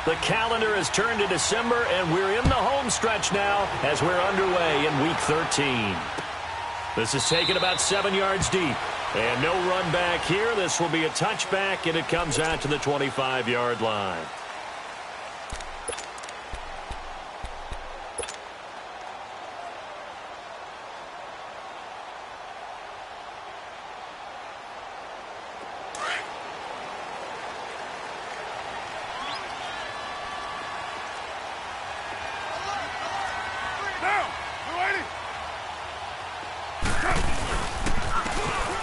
The calendar has turned to December, and we're in the home stretch now as we're underway in Week 13. This is taken about 7 yards deep. And no run back here. This will be a touchback, and it comes out to the 25-yard line.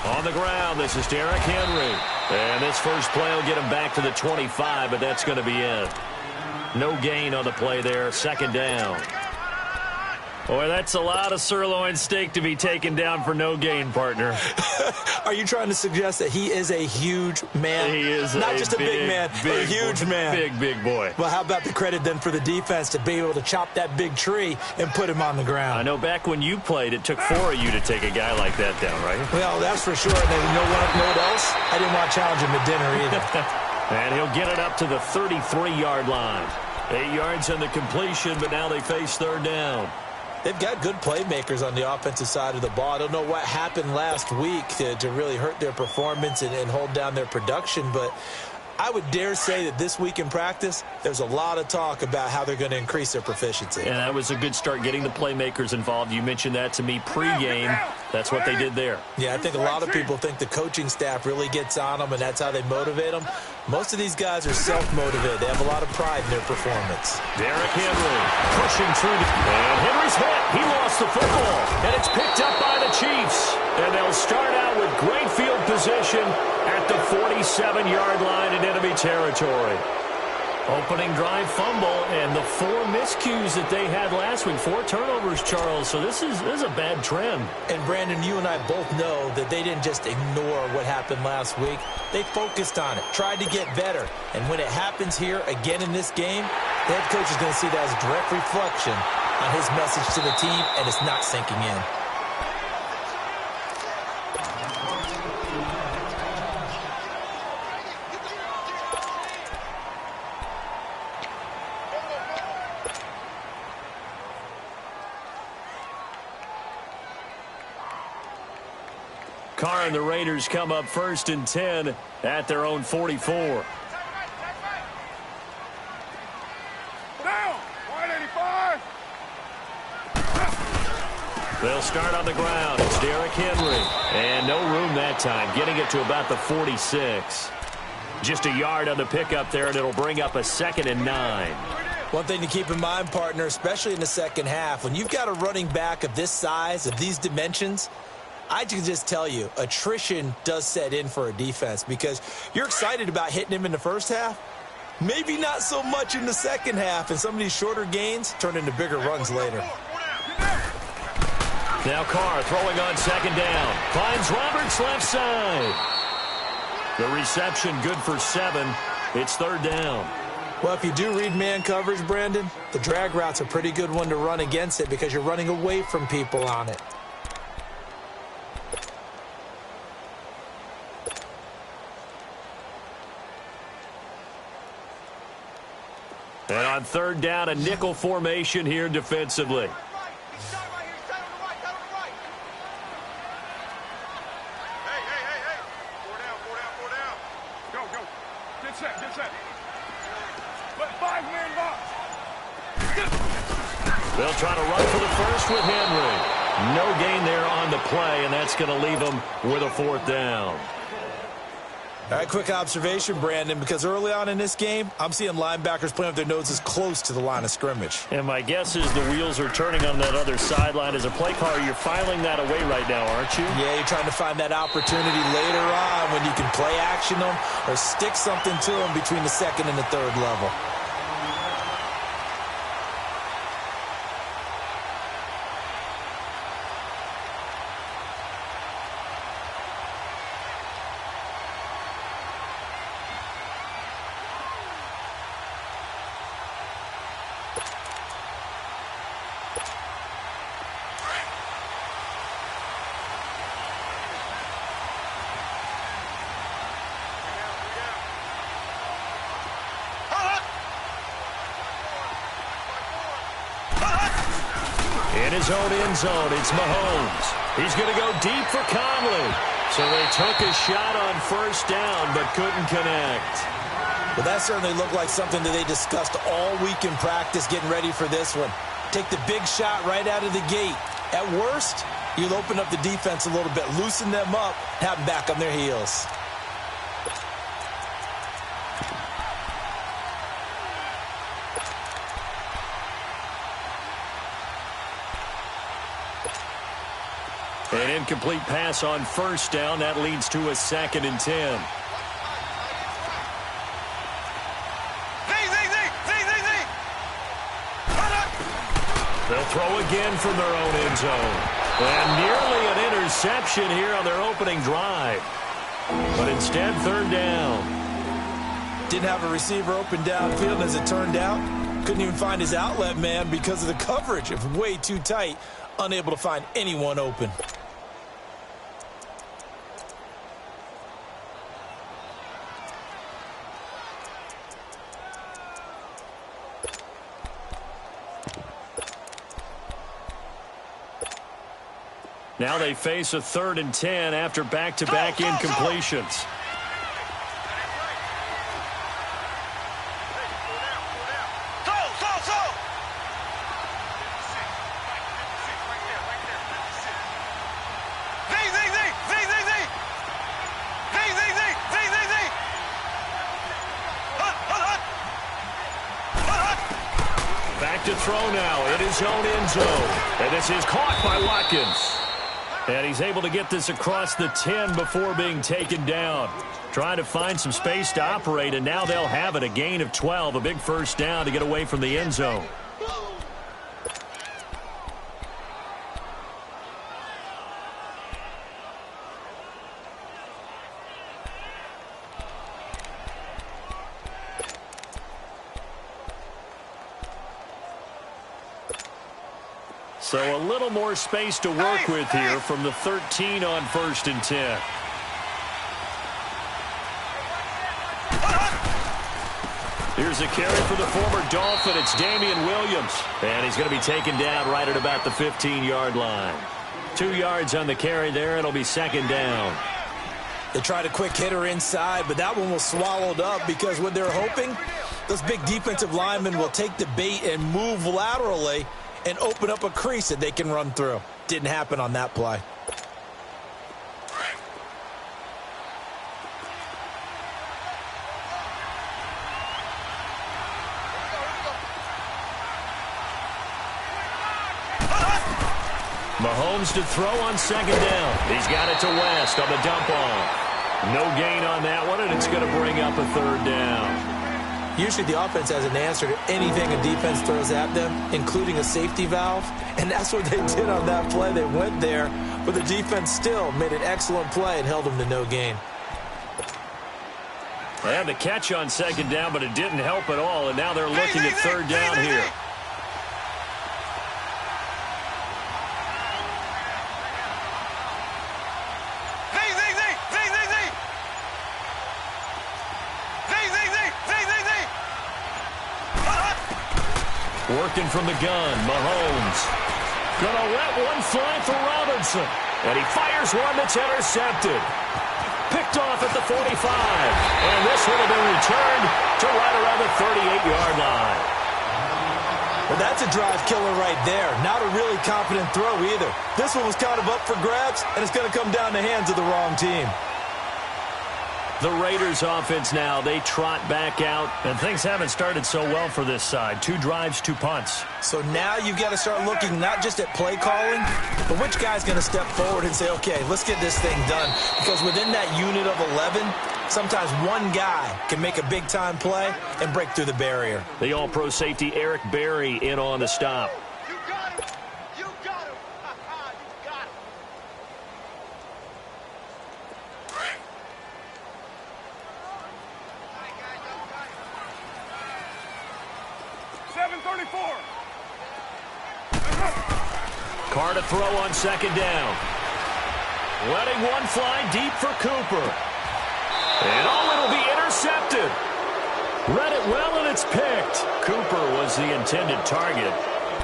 On the ground, this is Derrick Henry. And this first play will get him back to the 25, but that's going to be it. No gain on the play there, second down. Boy, that's a lot of sirloin steak to be taken down for no gain, partner. Are you trying to suggest that he is a huge man? He is not just a big man, a huge man. Big boy. Well, how about the credit then for the defense to be able to chop that big tree and put him on the ground? I know back when you played, it took 4 of you to take a guy like that down, right? Well, that's for sure. And then you know what else? I didn't want to challenge him at dinner either. And he'll get it up to the 33-yard line. 8 yards on the completion, but now they face third down. They've got good playmakers on the offensive side of the ball. I don't know what happened last week to really hurt their performance and hold down their production, but I would dare say that this week in practice, there's a lot of talk about how they're going to increase their proficiency. And that was a good start getting the playmakers involved. You mentioned that to me pregame. That's what they did there. Yeah, I think a lot of people think the coaching staff really gets on them, and that's how they motivate them. Most of these guys are self-motivated. They have a lot of pride in their performance. Derrick Henry pushing through. And Henry's hit. He lost the football. And it's picked up by the Chiefs. And they'll start out with great field position at the 47-yard line in enemy territory. Opening drive fumble, and the 4 miscues that they had last week. 4 turnovers, Charles. So this is a bad trend. And, Brandon, you and I both know that they didn't just ignore what happened last week. They focused on it, tried to get better. And when it happens here again in this game, the head coach is going to see that as a direct reflection on his message to the team, and it's not sinking in. Carr and the Raiders come up 1st and 10 at their own 44. Down, 185. They'll start on the ground. It's Derrick Henry. And no room that time, getting it to about the 46. Just a yard on the pickup there, and it'll bring up a 2nd and 9. One thing to keep in mind, partner, especially in the second half, when you've got a running back of this size, of these dimensions, I can just tell you, attrition does set in for a defense because you're excited about hitting him in the first half. Maybe not so much in the second half, and some of these shorter gains turn into bigger runs later. Now Carr throwing on 2nd down. Finds Roberts left side. The reception good for 7. It's 3rd down. Well, if you do read man coverage, Brandon, the drag route's a pretty good one to run against it because you're running away from people on it. And on 3rd down, a nickel formation here defensively. Go. Get set. Let 5-man box. They'll try to run for the first with Henry. No gain there on the play, and that's going to leave them with a 4th down. All right, quick observation, Brandon, because early on in this game, I'm seeing linebackers playing with their noses close to the line of scrimmage. And my guess is the wheels are turning on that other sideline. As a play caller, you're filing that away right now, aren't you? Yeah, you're trying to find that opportunity later on when you can play action them or stick something to them between the 2nd and the 3rd level. In his own end zone, it's Mahomes. He's going to go deep for Conley. So they took a shot on first down, but couldn't connect. Well, that certainly looked like something that they discussed all week in practice getting ready for this one. Take the big shot right out of the gate. At worst, you'll open up the defense a little bit, loosen them up, have them back on their heels. An incomplete pass on first down. That leads to a 2nd and 10. They'll throw again from their own end zone. And nearly an interception here on their opening drive. But instead, 3rd down. Didn't have a receiver open downfield, as it turned out. Couldn't even find his outlet man because of the coverage. It was way too tight. Unable to find anyone open. Now they face a 3rd and 10 after back-to-back incompletions. Back to throw now in his own end zone. And this is caught by Watkins. And he's able to get this across the 10 before being taken down. Trying to find some space to operate, and now they'll have it. A gain of 12, a big first down to get away from the end zone. So a little more space to work with here from the 13 on 1st and 10. Here's a carry for the former Dolphin. It's Damian Williams. And he's going to be taken down right at about the 15-yard line. 2 yards on the carry there. It'll be 2nd down. They tried a quick hitter inside, but that one was swallowed up because what they're hoping, those big defensive linemen will take the bait and move laterally and open up a crease that they can run through. Didn't happen on that play. Mahomes to throw on 2nd down. He's got it to West on the dump off. No gain on that one, and it's going to bring up a 3rd down. Usually the offense has an answer to anything a defense throws at them, including a safety valve. And that's what they did on that play. They went there, but the defense still made an excellent play and held them to no gain. They had the catch on 2nd down, but it didn't help at all. And now they're looking at 3rd down here. Working from the gun, Mahomes. Gonna let one fly for Robinson. And he fires one that's intercepted. Picked off at the 45. And this one will be returned to right around the 38-yard line. Well, that's a drive killer right there. Not a really confident throw either. This one was kind of up for grabs, and it's going to come down the hands of the wrong team. The Raiders offense now, they trot back out, and things haven't started so well for this side. 2 drives, 2 punts. So now you've got to start looking not just at play calling, but which guy's going to step forward and say, okay, let's get this thing done. Because within that unit of 11, sometimes one guy can make a big-time play and break through the barrier. The all-pro safety Eric Berry in on the stop. You got him. You got him. You got him. 734. Carr to throw on 2nd down. Letting one fly deep for Cooper. And it'll be intercepted. Read it well, and it's picked. Cooper was the intended target.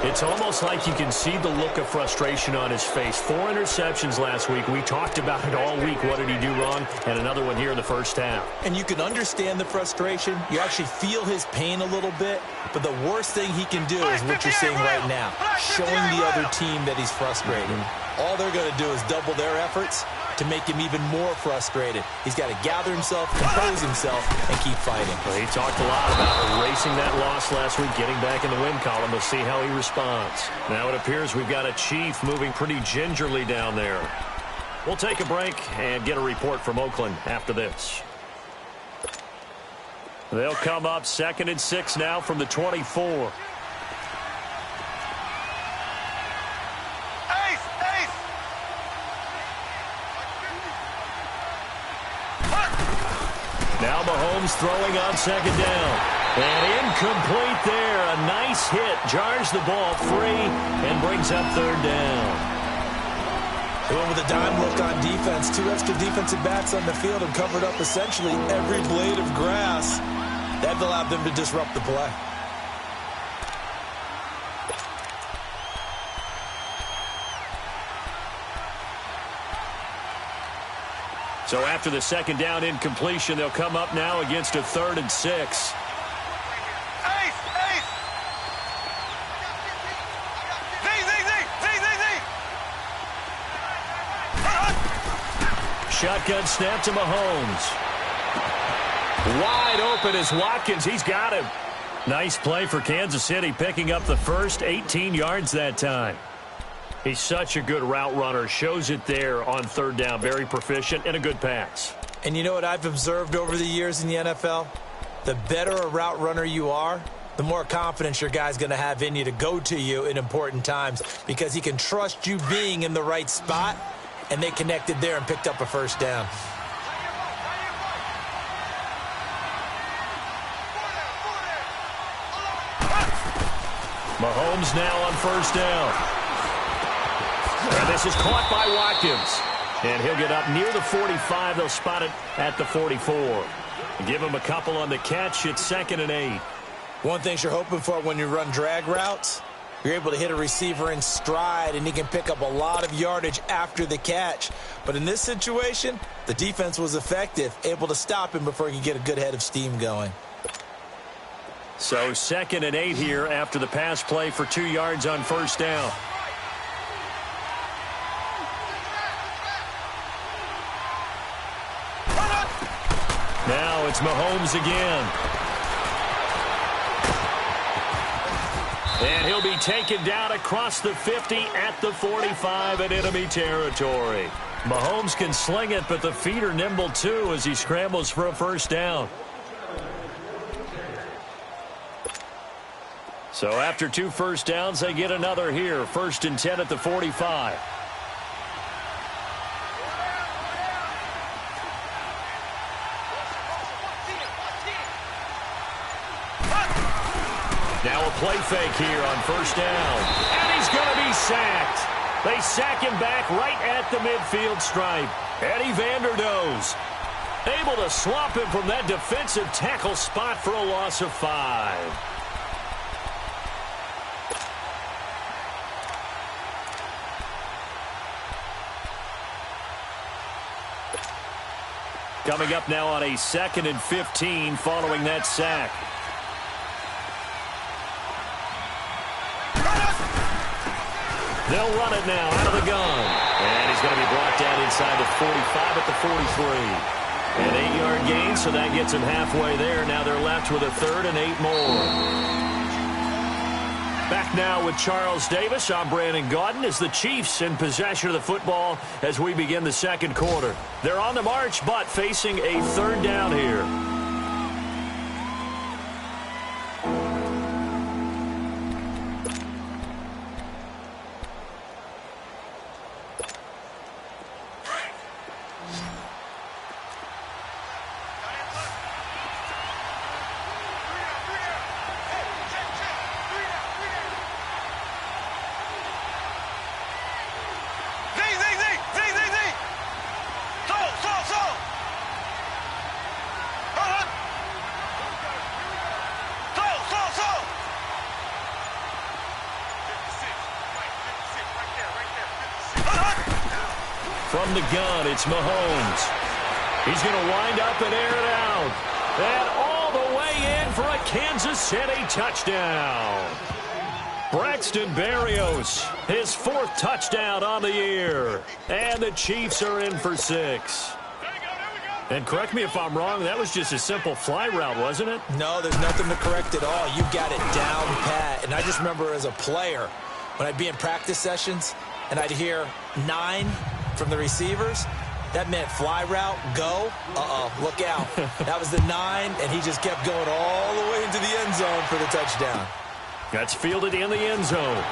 It's almost like you can see the look of frustration on his face. 4 interceptions last week. We talked about it all week. What did he do wrong? And another one here in the first half. And you can understand the frustration. You actually feel his pain a little bit. But the worst thing he can do is what you're seeing right now, showing the other team that he's frustrated. All they're going to do is double their efforts to make him even more frustrated. He's got to gather himself, compose himself, and keep fighting. Well, he talked a lot about erasing that loss last week, getting back in the win column. We'll see how he responds. Now it appears we've got a Chief moving pretty gingerly down there. We'll take a break and get a report from Oakland after this. They'll come up 2nd and 6 now from the 24. Now Mahomes throwing on 2nd down. And incomplete there. A nice hit. Jars the ball free and brings up 3rd down. They went with a dime look on defense. 2 extra defensive backs on the field and covered up essentially every blade of grass. That allowed them to disrupt the play. So after the 2nd down incompletion, they'll come up now against a 3rd and 6. Shotgun snap to Mahomes. Wide open is Watkins. He's got him. Nice play for Kansas City, picking up the first 18 yards that time. He's such a good route runner. Shows it there on 3rd down. Very proficient and a good pass. And you know what I've observed over the years in the NFL? The better a route runner you are, the more confidence your guy's going to have in you to go to you in important times because he can trust you being in the right spot, and they connected there and picked up a 1st down. Mahomes now on 1st down. And this is caught by Watkins. And he'll get up near the 45. They'll spot it at the 44. Give him a couple on the catch. It's 2nd and 8. One thing you're hoping for when you run drag routes, you're able to hit a receiver in stride, and he can pick up a lot of yardage after the catch. But in this situation, the defense was effective, able to stop him before he could get a good head of steam going. So 2nd and 8 here after the pass play for 2 yards on 1st down. Now it's Mahomes again. And he'll be taken down across the 50 at the 45 in enemy territory. Mahomes can sling it, but the feet are nimble too as he scrambles for a 1st down. So after 2 1st downs, they get another here. 1st and 10 at the 45. Now a play fake here on 1st down. And he's going to be sacked. They sack him back right at the midfield stripe. Eddie Vanderdoes able to swap him from that defensive tackle spot for a loss of 5. Coming up now on a 2nd and 15 following that sack. They'll run it now out of the gun. And he's going to be brought down inside the 45 at the 43. An 8-yard gain, so that gets him halfway there. Now they're left with a 3rd and 8 more. Back now with Charles Davis. I'm Brandon Gaudin as the Chiefs in possession of the football as we begin the 2nd quarter. They're on the march, but facing a 3rd down here. From the gun, it's Mahomes. He's going to wind up and air it out. And all the way in for a Kansas City touchdown. Braxton Berrios, his 4th touchdown on the year. And the Chiefs are in for 6. And correct me if I'm wrong, that was just a simple fly route, wasn't it? No, there's nothing to correct at all. You got it down pat. And I just remember as a player, when I'd be in practice sessions and I'd hear 9 from the receivers, that meant fly route, go. Look out. That was the 9, and he just kept going all the way into the end zone for the touchdown. That's fielded in the end zone.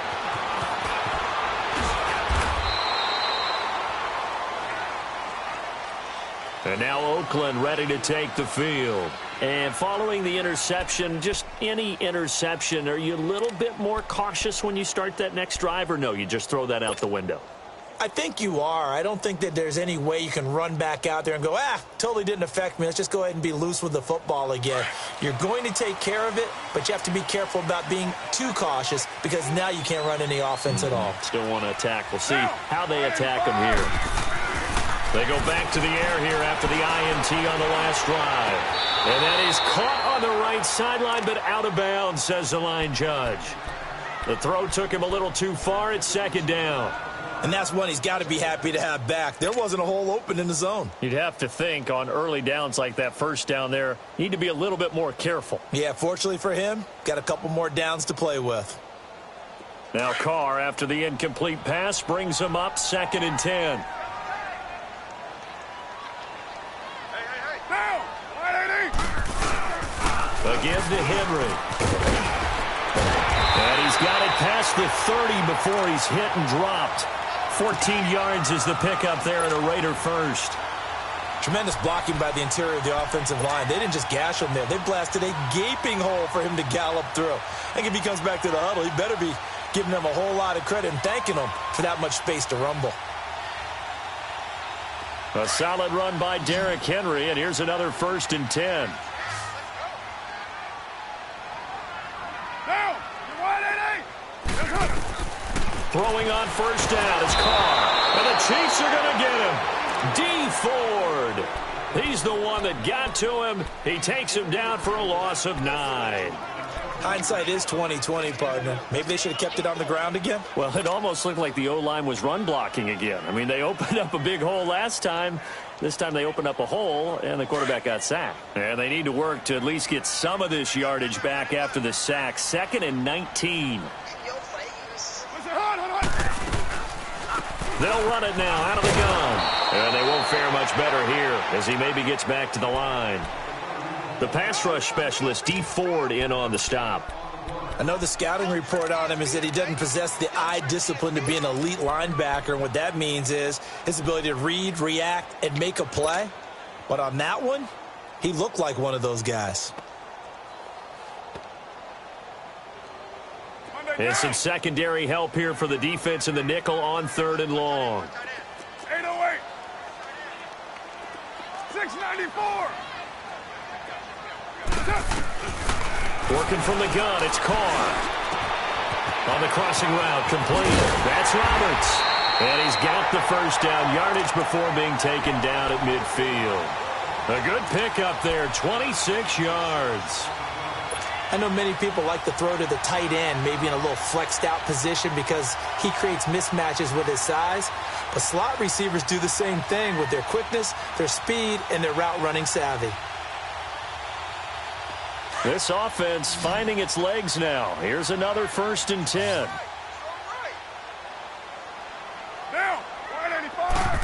And now Oakland ready to take the field. And following the interception, just any interception, are you a little bit more cautious when you start that next drive, or no, you just throw that out the window? I think you are. I don't think that there's any way you can run back out there and go, totally didn't affect me. Let's just go ahead and be loose with the football again. You're going to take care of it, but you have to be careful about being too cautious because now you can't run any offense at all. Still want to attack. We'll see how they attack them here. They go back to the air here after the INT on the last drive. And that is caught on the right sideline, but out of bounds, says the line judge. The throw took him a little too far. It's 2nd down. And that's one he's got to be happy to have back. There wasn't a hole open in the zone. You'd have to think on early downs like that first down there, you need to be a little bit more careful. Yeah, fortunately for him, got a couple more downs to play with. Now Carr, after the incomplete pass, brings him up 2nd and 10. Again to Henry. And he's got it past the 30 before he's hit and dropped. 14 yards is the pickup there and a Raider first. Tremendous blocking by the interior of the offensive line. They didn't just gash him there. They blasted a gaping hole for him to gallop through. I think if he comes back to the huddle, he better be giving them a whole lot of credit and thanking them for that much space to rumble. A solid run by Derrick Henry, and here's another 1st and 10. Throwing on 1st down is Carr. And the Chiefs are going to get him. D. Ford. He's the one that got to him. He takes him down for a loss of 9. Hindsight is 20/20, partner. Maybe they should have kept it on the ground again. Well, it almost looked like the O-line was run blocking again. I mean, they opened up a big hole last time. This time they opened up a hole, and the quarterback got sacked. And they need to work to at least get some of this yardage back after the sack. 2nd and 19. They'll run it now out of the gun. And they won't fare much better here as he maybe gets back to the line. The pass rush specialist, D. Ford, in on the stop. I know the scouting report on him is that he doesn't possess the eye discipline to be an elite linebacker. And what that means is his ability to read, react, and make a play. But on that one, he looked like one of those guys. And some secondary help here for the defense in the nickel on 3rd and long. 808. 694. Working from the gun, it's Carr. On the crossing route, complete. That's Roberts. And he's got the 1st down yardage before being taken down at midfield. A good pickup there, 26 yards. I know many people like to throw to the tight end, maybe in a little flexed out position because he creates mismatches with his size. But slot receivers do the same thing with their quickness, their speed, and their route running savvy. This offense finding its legs now. Here's another 1st and 10. Now, 185.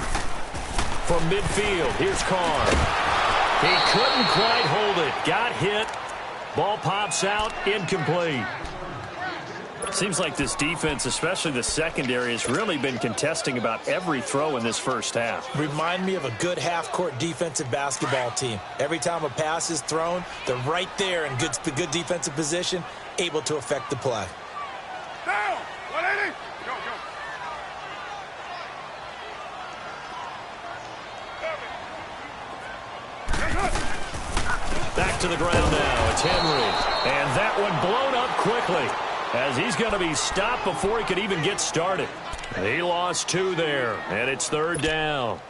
From midfield, here's Carr. He couldn't quite hold it. Got hit. Ball pops out, incomplete. Seems like this defense, especially the secondary, has really been contesting about every throw in this first half. Remind me of a good half-court defensive basketball team. Every time a pass is thrown, they're right there in good defensive position, able to affect the play. Down, 180. Go, go. Back to the ground now. It's Henry. And that one blown up quickly as he's going to be stopped before he could even get started. He lost 2 there, and it's 3rd down.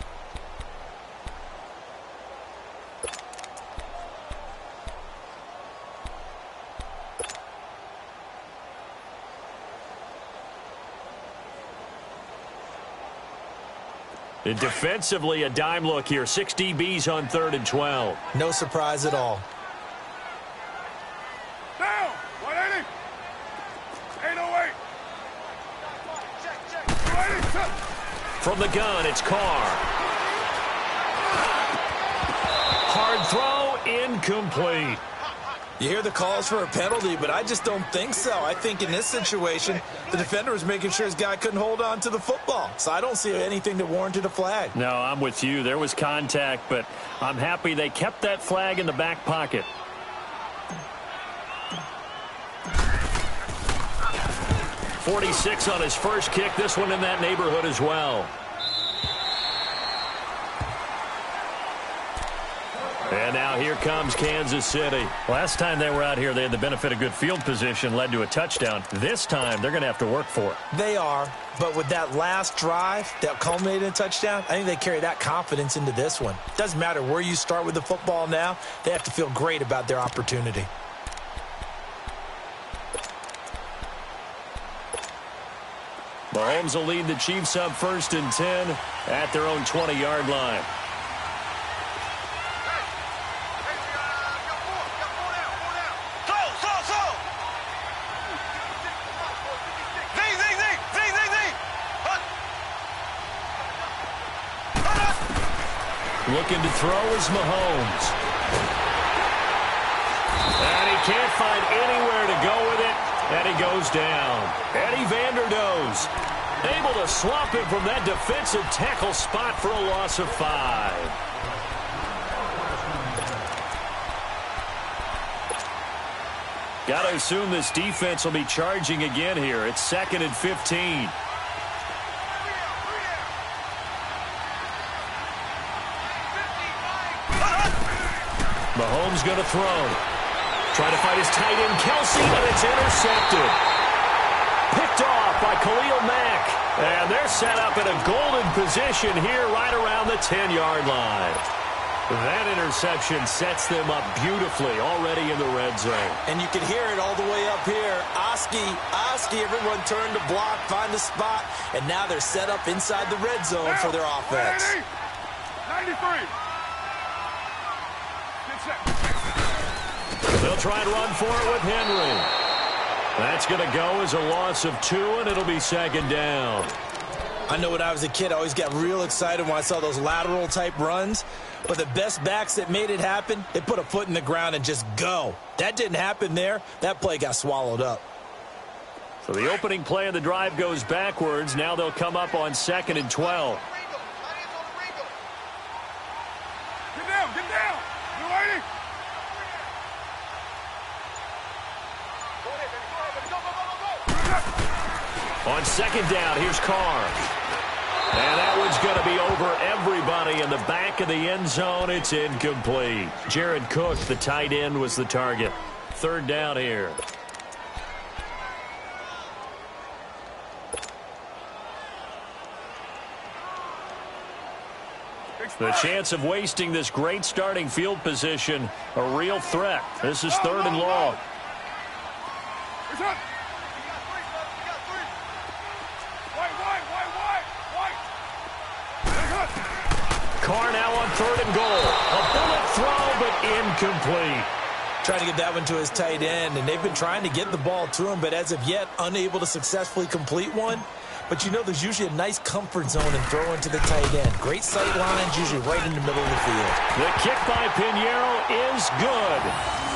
And defensively, a dime look here. 6 DBs on 3rd and 12. No surprise at all. Down! 180! 808! Check, check. 280, check. From the gun, it's Carr. Hard throw, incomplete. You hear the calls for a penalty, but I just don't think so. I think in this situation, the defender was making sure his guy couldn't hold on to the football. So I don't see anything that warranted a flag. No, I'm with you. There was contact, but I'm happy they kept that flag in the back pocket. .46 on his first kick. This one in that neighborhood as well. And now here comes Kansas City. Last time they were out here, they had the benefit of good field position, led to a touchdown. This time, they're going to have to work for it. They are, but with that last drive that culminated in a touchdown, I think they carry that confidence into this one. Doesn't matter where you start with the football now, they have to feel great about their opportunity. Mahomes will lead the Chiefs up 1st and 10 at their own 20-yard line. Looking to throw is Mahomes. And he can't find anywhere to go with it, and he goes down. Eddie Vanderdoes able to swamp him from that defensive tackle spot for a loss of 5. Got to assume this defense will be charging again here. It's 2nd and 15. Mahomes going to throw. Trying to find his tight end, Kelsey, and it's intercepted. Picked off by Khalil Mack. And they're set up in a golden position here right around the 10-yard line. That interception sets them up beautifully already in the red zone. And you can hear it all the way up here. Oski, everyone turned to block, find a spot, and now they're set up inside the red zone for their offense. 93. They'll try and run for it with Henry. That's going to go as a loss of 2, and it'll be 2nd down. I know when I was a kid, I always got real excited when I saw those lateral-type runs. But the best backs that made it happen, they put a foot in the ground and just go. That didn't happen there. That play got swallowed up. So the opening play of the drive goes backwards. Now they'll come up on 2nd and 12. Get down, get down. You ready? On 2nd down, here's Carr. And that one's going to be over everybody in the back of the end zone. It's incomplete. Jared Cook, the tight end, was the target. 3rd down here. The chance of wasting this great starting field position, a real threat. This is 3rd and long. Carr now on 3rd and goal. A bullet throw, but incomplete. Trying to get that one to his tight end, and they've been trying to get the ball to him, but as of yet, unable to successfully complete one. But you know there's usually a nice comfort zone in throwing to the tight end. Great sight lines, usually right in the middle of the field. The kick by Pinheiro is good.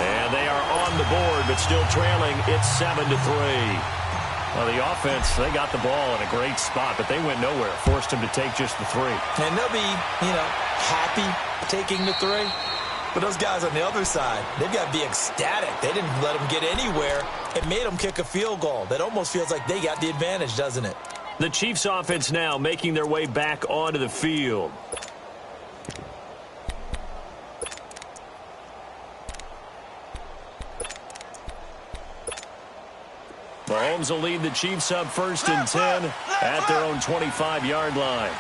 And they are on the board, but still trailing. It's 7-3. Well, the offense, they got the ball in a great spot, but they went nowhere. Forced him to take just the 3. And they'll be, happy taking the 3. But those guys on the other side, they've got to be ecstatic. They didn't let them get anywhere. It made them kick a field goal. That almost feels like they got the advantage, doesn't it? The Chiefs offense now making their way back onto the field. Mahomes Mahomes will lead the Chiefs up 1st and 10 at their own 25-yard line.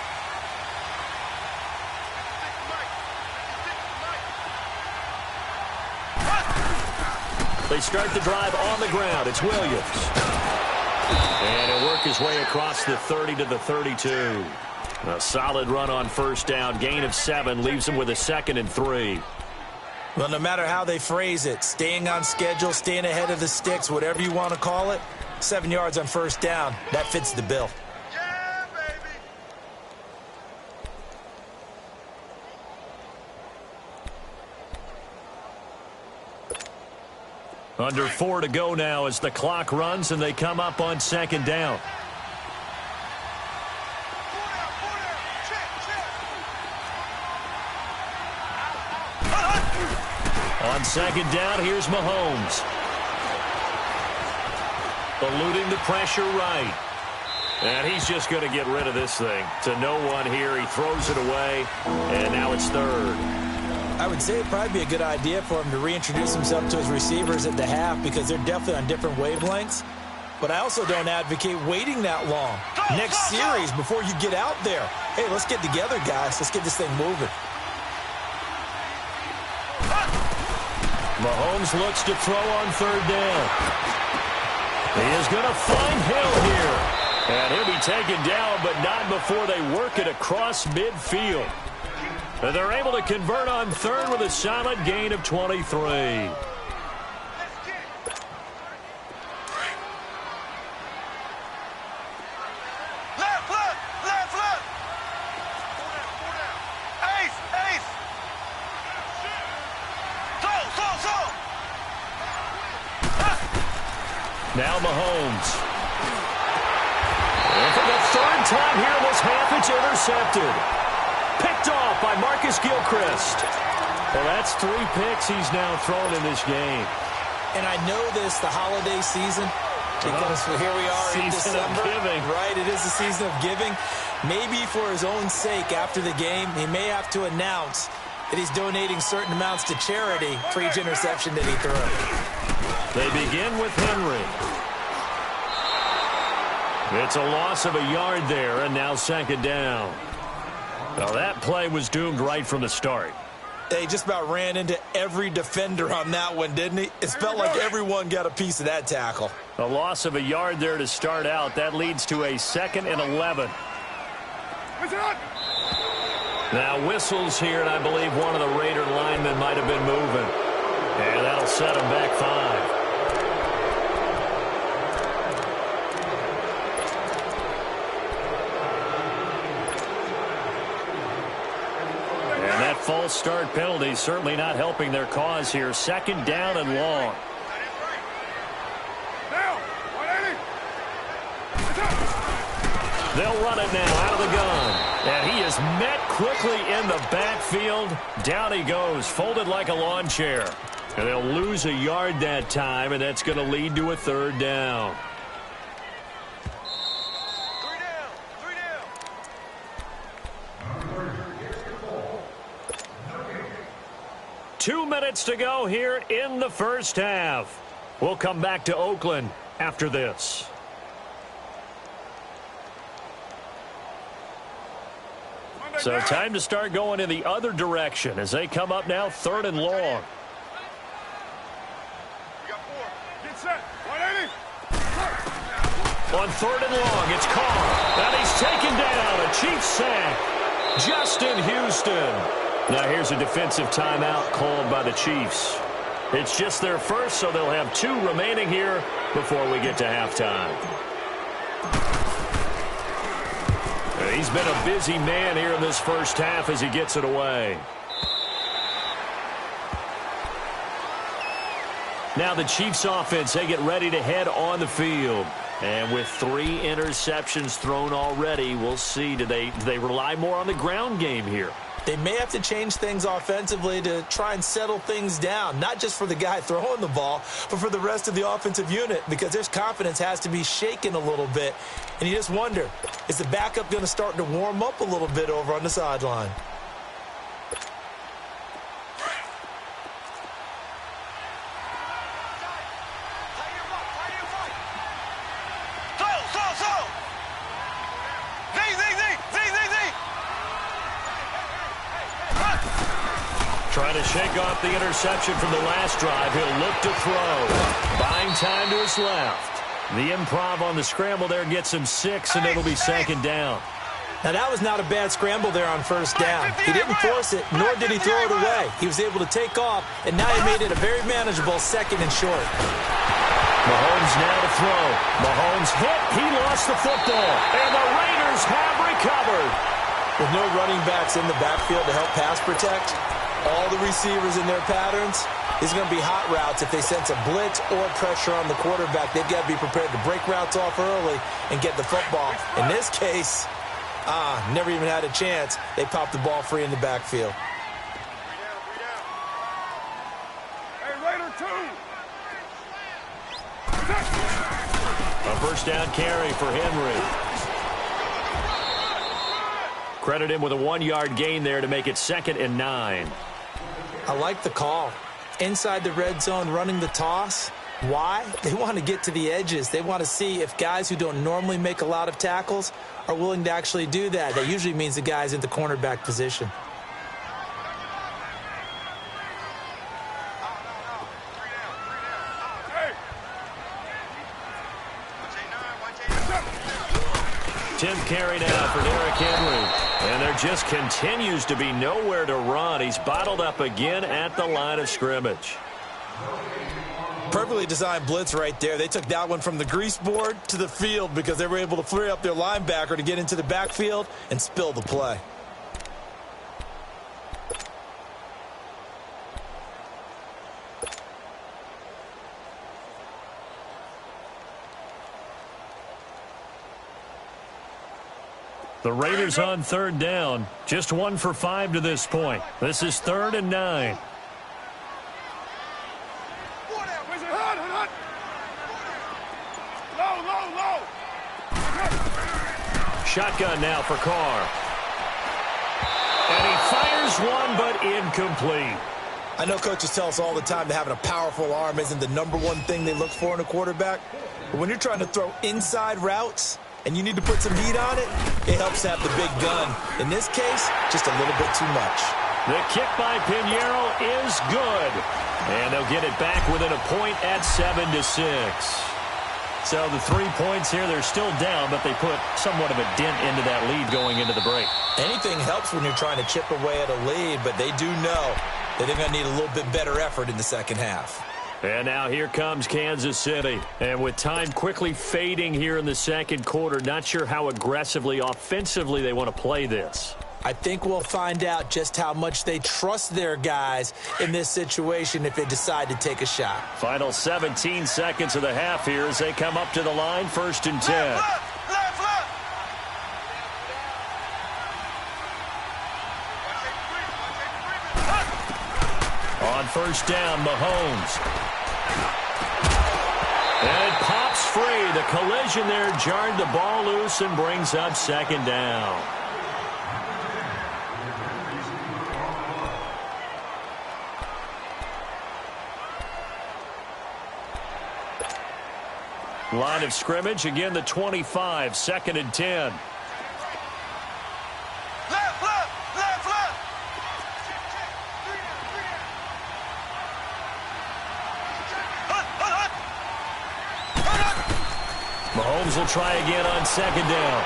They start the drive on the ground. It's Williams. And he'll work his way across the 30 to the 32. A solid run on 1st down. Gain of 7 leaves him with a 2nd and 3. Well, no matter how they phrase it, staying on schedule, staying ahead of the sticks, whatever you want to call it, 7 yards on 1st down, that fits the bill. Yeah, baby. Under 4 to go now as the clock runs and they come up on 2nd down. On 2nd down, here's Mahomes. Eluding the pressure right. And he's just going to get rid of this thing. To no one here. He throws it away. And now it's 3rd. I would say it'd probably be a good idea for him to reintroduce himself to his receivers at the half because they're definitely on different wavelengths. But I also don't advocate waiting that long. Next series, before you get out there, hey, let's get together, guys. Let's get this thing moving. Mahomes looks to throw on 3rd down. He is going to find Hill here. And he'll be taken down, but not before they work it across midfield. And they're able to convert on 3rd with a solid gain of 23. Now Mahomes. And for the 3rd time here in this half, it's intercepted. Picked off by Marcus Gilchrist. Well, that's 3 picks he's now thrown in this game. And I know this, the holiday season, because here we are in December. Of giving. Right, it is the season of giving. Maybe for his own sake after the game, he may have to announce that he's donating certain amounts to charity for each interception that he throws. They begin with Henry. It's a loss of a yard there, and now 2nd down. Now that play was doomed right from the start. They just about ran into every defender on that one, didn't he? It felt like everyone got a piece of that tackle. A loss of a yard there to start out. That leads to a 2nd and 11. Now whistles here, and I believe one of the Raider linemen might have been moving. And that'll set him back 5. False start penalty certainly not helping their cause here. 2nd down and long. They'll run it now out of the gun. And he is met quickly in the backfield. Down he goes, folded like a lawn chair. And they'll lose a yard that time, and that's going to lead to a 3rd down. 2 minutes to go here in the 1st half. We'll come back to Oakland after this. So time to start going in the other direction as they come up now 3rd and long. On 3rd and long, it's Carr. And he's taken down. A Chiefs sack. Justin Houston. Now here's a defensive timeout called by the Chiefs. It's just their first, so they'll have 2 remaining here before we get to halftime. He's been a busy man here in this 1st half as he gets it away. Now the Chiefs offense, they get ready to head on the field. And with 3 interceptions thrown already, we'll see, do they rely more on the ground game here? They may have to change things offensively to try and settle things down, not just for the guy throwing the ball, but for the rest of the offensive unit, because their confidence has to be shaken a little bit. And you just wonder, is the backup going to start to warm up a little bit over on the sideline? Trying to shake off the interception from the last drive. He'll look to throw. Buying time to his left. The improv on the scramble there gets him 6, and it'll be second down. Now, that was not a bad scramble there on first down. He didn't force it, nor did he throw it away. He was able to take off, and now he made it a very manageable second and short. Mahomes now to throw. Mahomes hit. He lost the football. And the Raiders have recovered. With no running backs in the backfield to help pass protect, all the receivers in their patterns, these are going to be hot routes. If they sense a blitz or pressure on the quarterback, they've got to be prepared to break routes off early and get the football. In this case, never even had a chance. They popped the ball free in the backfield. Hey, Raider 2. A first down carry for Henry. Credit him with a 1-yard gain there to make it 2nd and 9. I like the call. Inside the red zone, running the toss. Why? They want to get to the edges. They want to see if guys who don't normally make a lot of tackles are willing to actually do that. That usually means the guy's in the cornerback position. Tenth carry now for Derrick Henry. And there just continues to be nowhere to run. He's bottled up again at the line of scrimmage. Perfectly designed blitz right there. They took that one from the grease board to the field because they were able to free up their linebacker to get into the backfield and spill the play. The Raiders on 3rd down. Just 1 for 5 to this point. This is 3rd and 9. Shotgun now for Carr. And he fires one, but incomplete. I know coaches tell us all the time that having a powerful arm isn't the #1 thing they look for in a quarterback. But when you're trying to throw inside routes and you need to put some heat on it, it helps to have the big gun. In this case, just a little bit too much. The kick by Pinheiro is good. And they'll get it back within a point at 7-6. So the 3 points here, they're still down, but they put somewhat of a dent into that lead going into the break. Anything helps when you're trying to chip away at a lead, but they do know that they're going to need a little bit better effort in the second half. And now here comes Kansas City. And with time quickly fading here in the second quarter, not sure how aggressively, offensively they want to play this. I think we'll find out just how much they trust their guys in this situation if they decide to take a shot. Final 17 seconds of the half here as they come up to the line, 1st and 10. Left. On 1st down, Mahomes. And it pops free. The collision there jarred the ball loose and brings up 2nd down. Line of scrimmage, again the 25, 2nd and 10. Left. Mahomes will try again on 2nd down.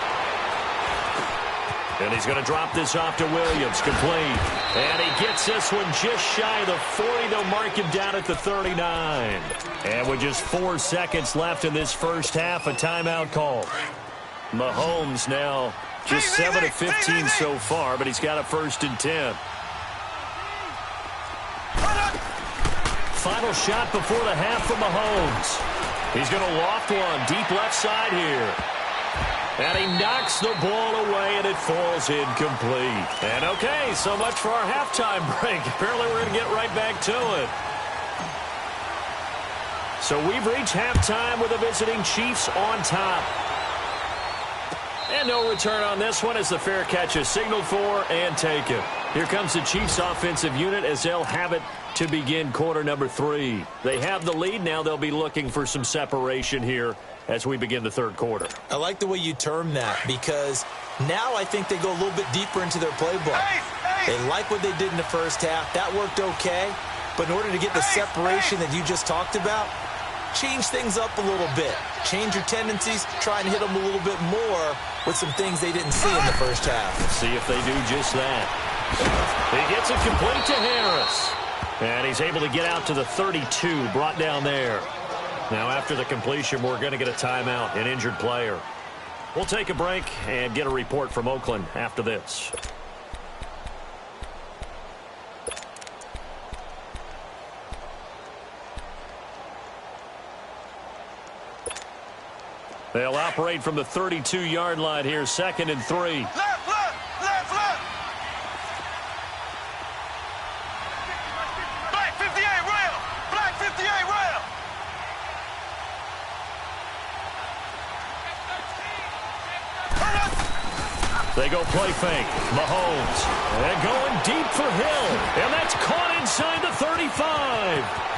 And he's going to drop this off to Williams, complete. And he gets this one just shy of the 40. They'll mark him down at the 39. And with just 4 seconds left in this first half, a timeout call. Mahomes now just 7 of 15 so far, but he's got a 1st and 10. Final shot before the half for Mahomes. He's going to loft one deep left side here. And he knocks the ball away, and it falls incomplete. And okay, so much for our halftime break. Apparently we're going to get right back to it. So we've reached halftime with the visiting Chiefs on top. And no return on this one as the fair catch is signaled for and taken. Here comes the Chiefs offensive unit as they'll have it to begin quarter number 3. They have the lead. Now they'll be looking for some separation here as we begin the third quarter. I like the way you term that because now I think they go a little bit deeper into their playbook. They like what they did in the first half. That worked okay. But in order to get the separation that you just talked about, change things up a little bit. Change your tendencies, try and hit them a little bit more with some things they didn't see in the first half. Let's see if they do just that. He gets it complete to Harris. And he's able to get out to the 32, brought down there. Now after the completion, we're going to get a timeout, an injured player. We'll take a break and get a report from Oakland after this. They'll operate from the 32-yard line here, 2nd and 3. Left, left, left, left. Black 58 rail. Black 58 rail. They go play fake. Mahomes. And going deep for Hill. And that's caught inside the 35.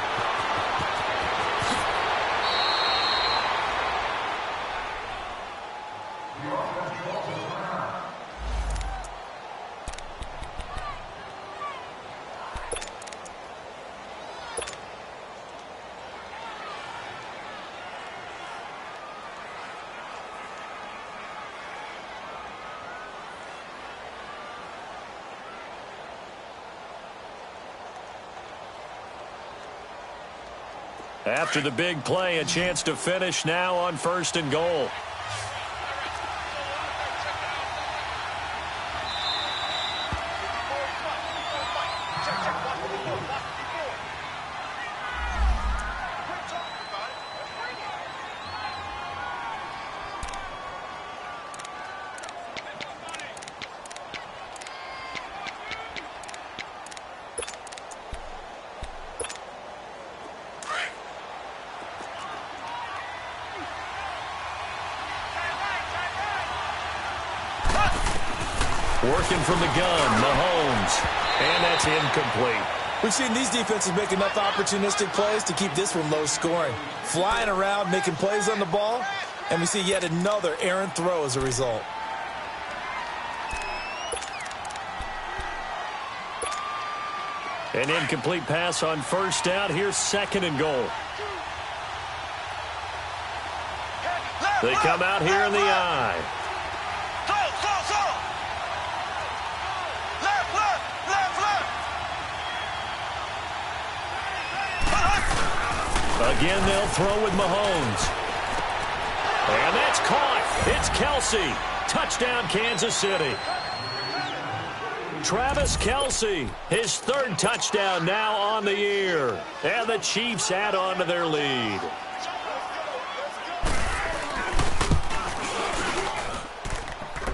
After the big play, a chance to finish now on 1st and goal. Working from the gun, Mahomes. And that's incomplete. We've seen these defenses make enough opportunistic plays to keep this one low scoring. Flying around, making plays on the ball, and we see yet another errant throw as a result. An incomplete pass on 1st down. Here's 2nd and goal. They come out here in the eye. Again, they'll throw with Mahomes. And that's caught. It's Kelsey. Touchdown, Kansas City. Travis Kelsey, his 3rd touchdown now on the year. And the Chiefs add on to their lead.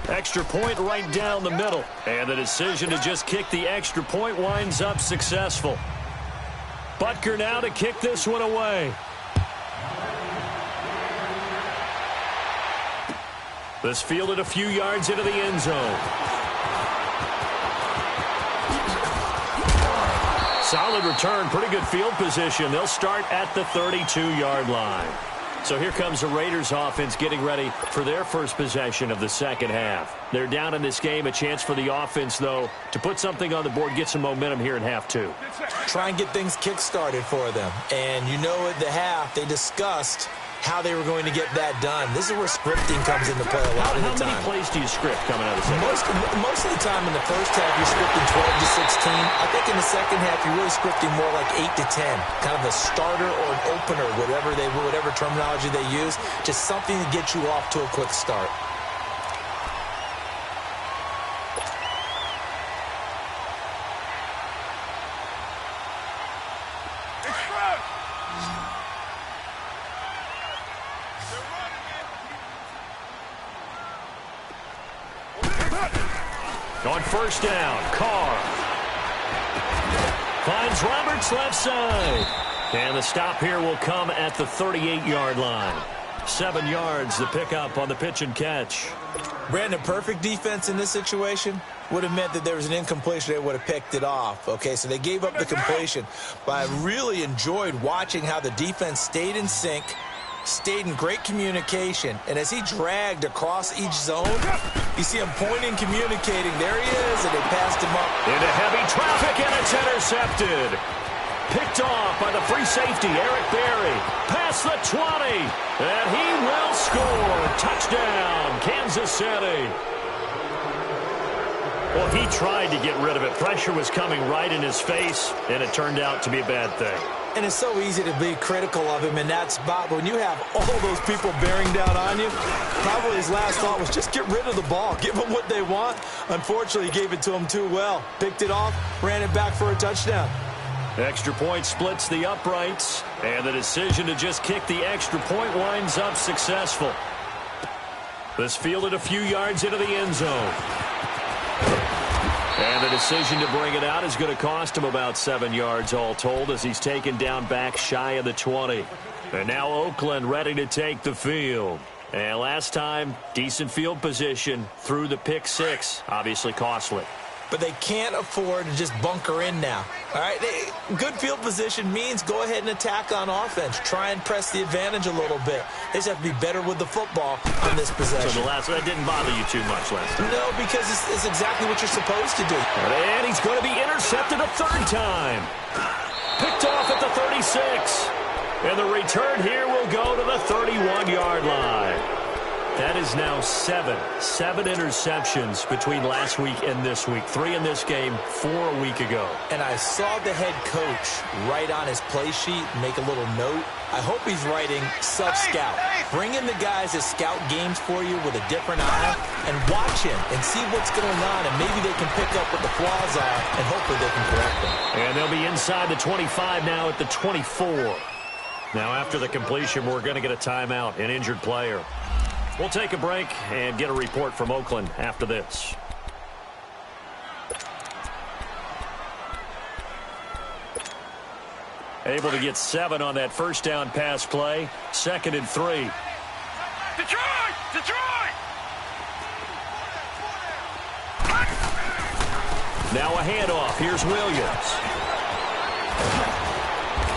Extra point right down the middle. And the decision to just kick the extra point winds up successful. Butker now to kick this one away. This fielded a few yards into the end zone. Solid return, pretty good field position. They'll start at the 32-yard line. So here comes the Raiders offense getting ready for their first possession of the 2nd half. They're down in this game. A chance for the offense, though, to put something on the board, get some momentum here in half 2. Try and get things kick-started for them. And you know at the half, they discussed how they were going to get that done. This is where scripting comes into play a lot of the time. How many plays do you script coming out of the second? Most of the time in the first half, you're scripting 12 to 16. I think in the second half, you're really scripting more like 8 to 10. Kind of a starter or an opener, whatever terminology they use. Just something to get you off to a quick start. On 1st down, Carr finds Roberts left side. And the stop here will come at the 38-yard line. 7 yards the pickup on the pitch and catch. Brandon, perfect defense in this situation would have meant that there was an incompletion. They would have picked it off. Okay, so they gave up the completion. But I really enjoyed watching how the defense stayed in sync, stayed in great communication, and as he dragged across each zone, you see him pointing, communicating. There he is, and they passed him up. Into heavy traffic, and it's intercepted. Picked off by the free safety, Eric Berry. Past the 20, and he will score. Touchdown, Kansas City. Well, he tried to get rid of it. Pressure was coming right in his face, and it turned out to be a bad thing. And it's so easy to be critical of him in that spot. But when you have all those people bearing down on you, probably his last thought was just get rid of the ball. Give them what they want. Unfortunately, he gave it to them too well. Picked it off, ran it back for a touchdown. Extra point splits the uprights, and the decision to just kick the extra point winds up successful. This fielded a few yards into the end zone. And the decision to bring it out is going to cost him about 7 yards all told as he's taken down back shy of the 20. And now Oakland ready to take the field. And last time, decent field position through the pick six. Obviously costly. But they can't afford to just bunker in now. All right, good field position means go ahead and attack on offense. Try and press the advantage a little bit. They just have to be better with the football on this possession. So that didn't bother you too much last time? No, because it's exactly what you're supposed to do. And he's going to be intercepted a third time. Picked off at the 36. And the return here will go to the 31-yard line. That is now seven interceptions between last week and this week. 3 in this game, 4 a week ago. And I saw the head coach write on his play sheet, make a little note. I hope he's writing sub-scout. Bring in the guys that scout games for you with a different eye and watch him and see what's going on, and maybe they can pick up what the flaws are, and hopefully they can correct them. And they'll be inside the 25 now at the 24. Now after the completion, we're going to get a timeout, an injured player. We'll take a break and get a report from Oakland after this. Able to get 7 on that first down pass play. 2nd and 3. Detroit! Detroit! Now a handoff. Here's Williams.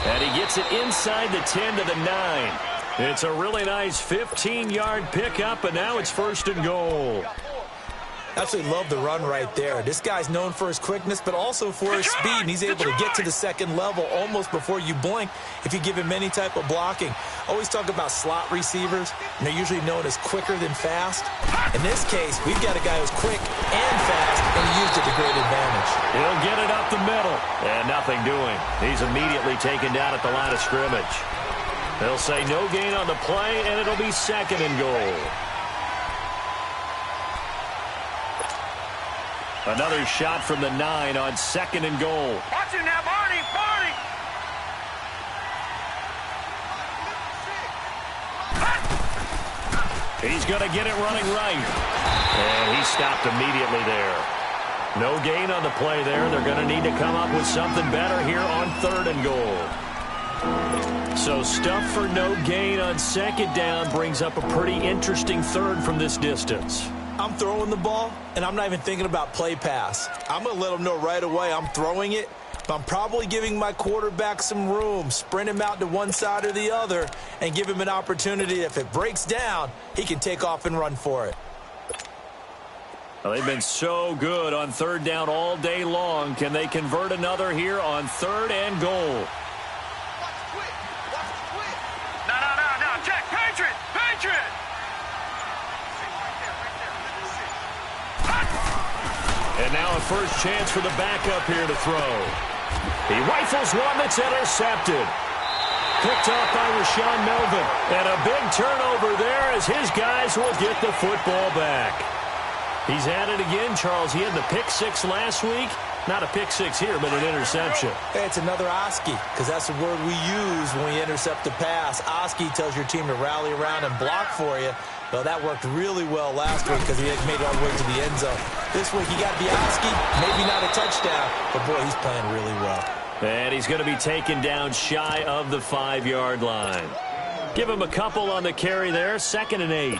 And he gets it inside the 10 to the 9. It's a really nice 15-yard pickup, and now it's 1st and goal. Absolutely love the run right there. This guy's known for his quickness, but also for his speed, and he's able to get to the second level almost before you blink if you give him any type of blocking. Always talk about slot receivers, and they're usually known as quicker than fast. In this case, we've got a guy who's quick and fast, and he used it to great advantage. He'll get it up the middle, and nothing doing. He's immediately taken down at the line of scrimmage. They'll say no gain on the play, and it'll be 2nd and goal. Another shot from the 9 on 2nd and goal. Watch him now, Barney! Barney! He's going to get it running right. And he stopped immediately there. No gain on the play there. They're going to need to come up with something better here on 3rd and goal. So stuff for no gain on 2nd down brings up a pretty interesting 3rd from this distance. I'm throwing the ball, and I'm not even thinking about play pass. I'm going to let them know right away I'm throwing it, but I'm probably giving my quarterback some room, sprint him out to one side or the other, and give him an opportunity. If it breaks down, he can take off and run for it. Well, they've been so good on 3rd down all day long. Can they convert another here on 3rd and goal? No, Jack, Patriot! Patriot! And now a first chance for the backup here to throw. He rifles one that's intercepted. Picked off by Rashawn Melvin. And a big turnover there as his guys will get the football back. He's at it again, Charles. He had the pick 6 last week. Not a pick 6 here, but an interception. Hey, it's another Oski, because that's the word we use when we intercept a pass. Oski tells your team to rally around and block for you. Well, that worked really well last week because he made it all the way to the end zone. This week he got the Oski, maybe not a touchdown, but boy, he's playing really well. And he's going to be taken down shy of the 5-yard line. Give him a couple on the carry there, 2nd and 8.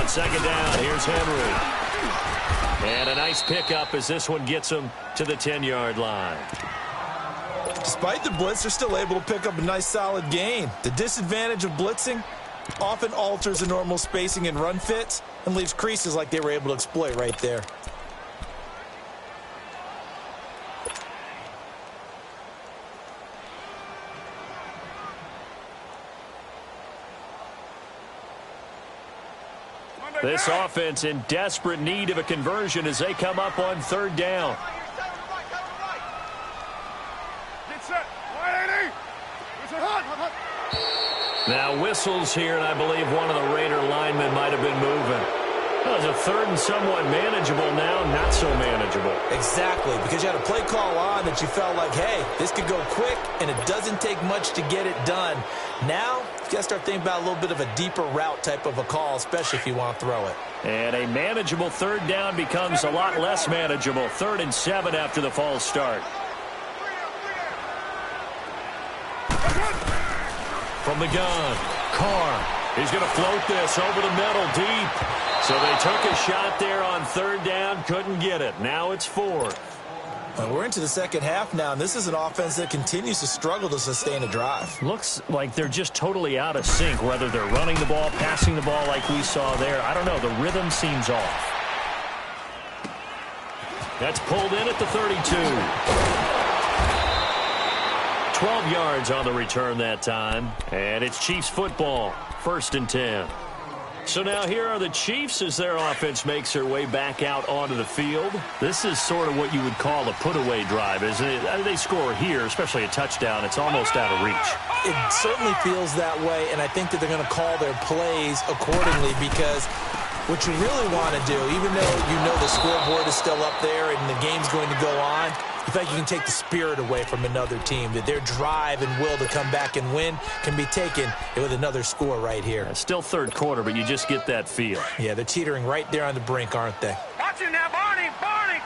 On second down, here's Henry. And a nice pickup as this one gets him to the 10-yard line. Despite the blitz, they're still able to pick up a nice solid gain. The disadvantage of blitzing often alters the normal spacing and run fits and leaves creases like they were able to exploit right there. This offense in desperate need of a conversion as they come up on third down. Now whistles here, and I believe one of the Raider linemen might have been moving. Well, it's a third and somewhat manageable now, not so manageable. Exactly, because you had a play call on that you felt like, hey, this could go quick, and it doesn't take much to get it done. Now, you got to start thinking about a little bit of a deeper route type of a call, especially if you want to throw it. And a manageable third down becomes a lot less manageable. 3rd and 7 after the false start. From the gun, Carr. He's going to float this over the middle deep. So they took a shot there on third down, couldn't get it. Now it's 4th. Well, we're into the second half now, and this is an offense that continues to struggle to sustain a drive. Looks like they're just totally out of sync, whether they're running the ball, passing the ball like we saw there. I don't know. The rhythm seems off. That's pulled in at the 32. 12 yards on the return that time. And it's Chiefs football. 1st and 10. So now here are the Chiefs as their offense makes their way back out onto the field. This is sort of what you would call a put-away drive, isn't it? They score here, especially a touchdown. It's almost out of reach. It certainly feels that way, and I think that they're going to call their plays accordingly because what you really want to do, even though you know the scoreboard is still up there and the game's going to go on, in fact, you can take the spirit away from another team, that their drive and will to come back and win can be taken with another score right here. It's still third quarter, but you just get that feel. Yeah, they're teetering right there on the brink, aren't they? Watch him now, Barney! Barney!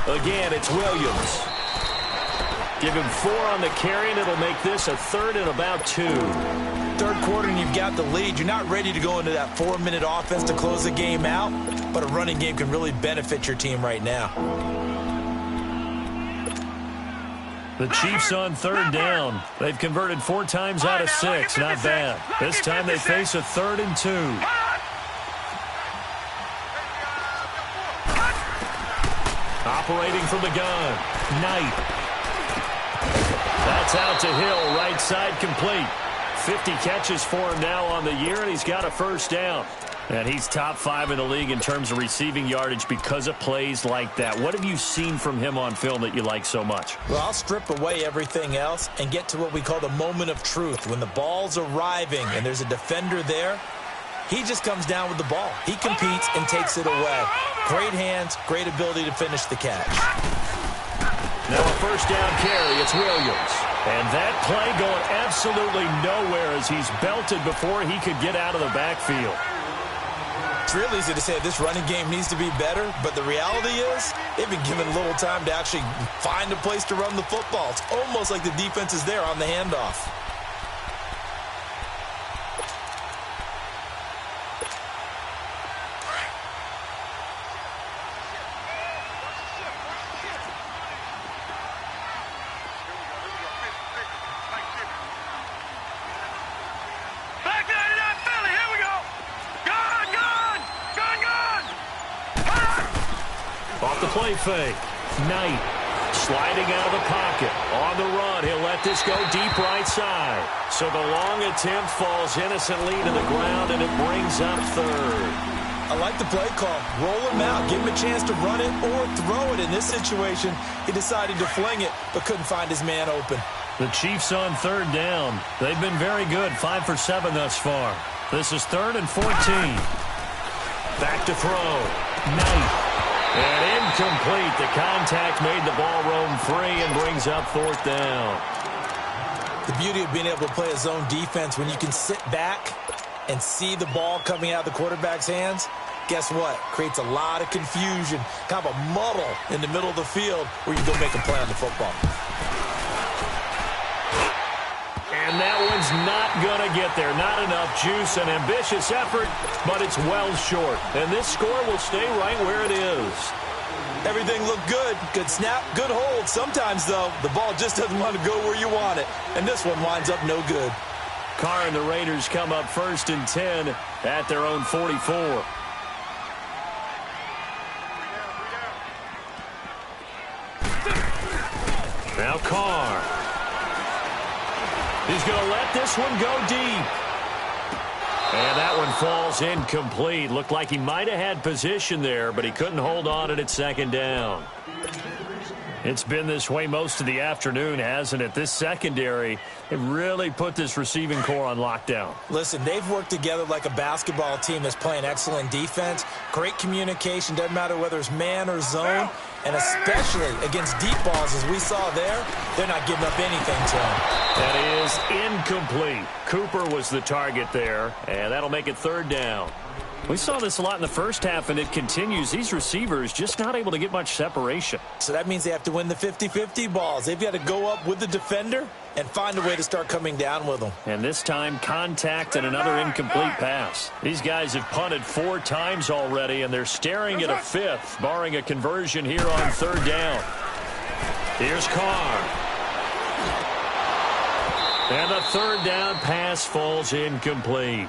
56. Again, it's Williams. Give him 4 on the carry, and it'll make this a 3rd and about 2. Third quarter and you've got the lead. You're not ready to go into that 4-minute offense to close the game out, but a running game can really benefit your team right now. The Chiefs on third down. They've converted 4 times out of 6. Not bad. This time they face a 3rd and 2. Operating from the gun. Knight. That's out to Hill. Right side complete. 50 catches for him now on the year, and he's got a first down. And he's top 5 in the league in terms of receiving yardage because of plays like that. What have you seen from him on film that you like so much? Well, I'll strip away everything else and get to what we call the moment of truth. When the ball's arriving and there's a defender there, he just comes down with the ball. He competes and takes it away. Great hands, great ability to finish the catch. Now a first down carry. It's Williams. And that play going absolutely nowhere as he's belted before he could get out of the backfield. It's real easy to say this running game needs to be better, but the reality is they've been given little time to actually find a place to run the football. It's almost like the defense is there on the handoff. Off the play fake. Knight sliding out of the pocket. On the run, he'll let this go deep right side. So the long attempt falls innocently to the ground, and it brings up 3rd. I like the play call. Roll him out. Give him a chance to run it or throw it. In this situation, he decided to fling it, but couldn't find his man open. The Chiefs on third down. They've been very good. 5 for 7 thus far. This is 3rd and 14. Back to throw. Knight. And incomplete. The contact made the ball roam free and brings up 4th down. The beauty of being able to play a zone defense when you can sit back and see the ball coming out of the quarterback's hands, guess what? Creates a lot of confusion, kind of a muddle in the middle of the field where you go make a play on the football. And that one's not going to get there. Not enough juice, an ambitious effort, but it's well short. And this score will stay right where it is. Everything looked good. Good snap, good hold. Sometimes, though, the ball just doesn't want to go where you want it. And this one winds up no good. Carr and the Raiders come up 1st and 10 at their own 44. Now Carr. He's going to let this one go deep. And that one falls incomplete. Looked like he might have had position there, but he couldn't hold on it at 2nd down. It's been this way most of the afternoon, hasn't it? This secondary, it really put this receiving core on lockdown. Listen, they've worked together like a basketball team that's playing excellent defense. Great communication, doesn't matter whether it's man or zone. And especially against deep balls, as we saw there, they're not giving up anything to him. That is incomplete. Cooper was the target there, and that'll make it 3rd down. We saw this a lot in the first half, and it continues. These receivers just not able to get much separation. So that means they have to win the 50-50 balls. They've got to go up with the defender and find a way to start coming down with them. And this time, contact and another incomplete pass. These guys have punted 4 times already, and they're staring at a 5th, barring a conversion here on 3rd down. Here's Carr. And the 3rd down pass falls incomplete.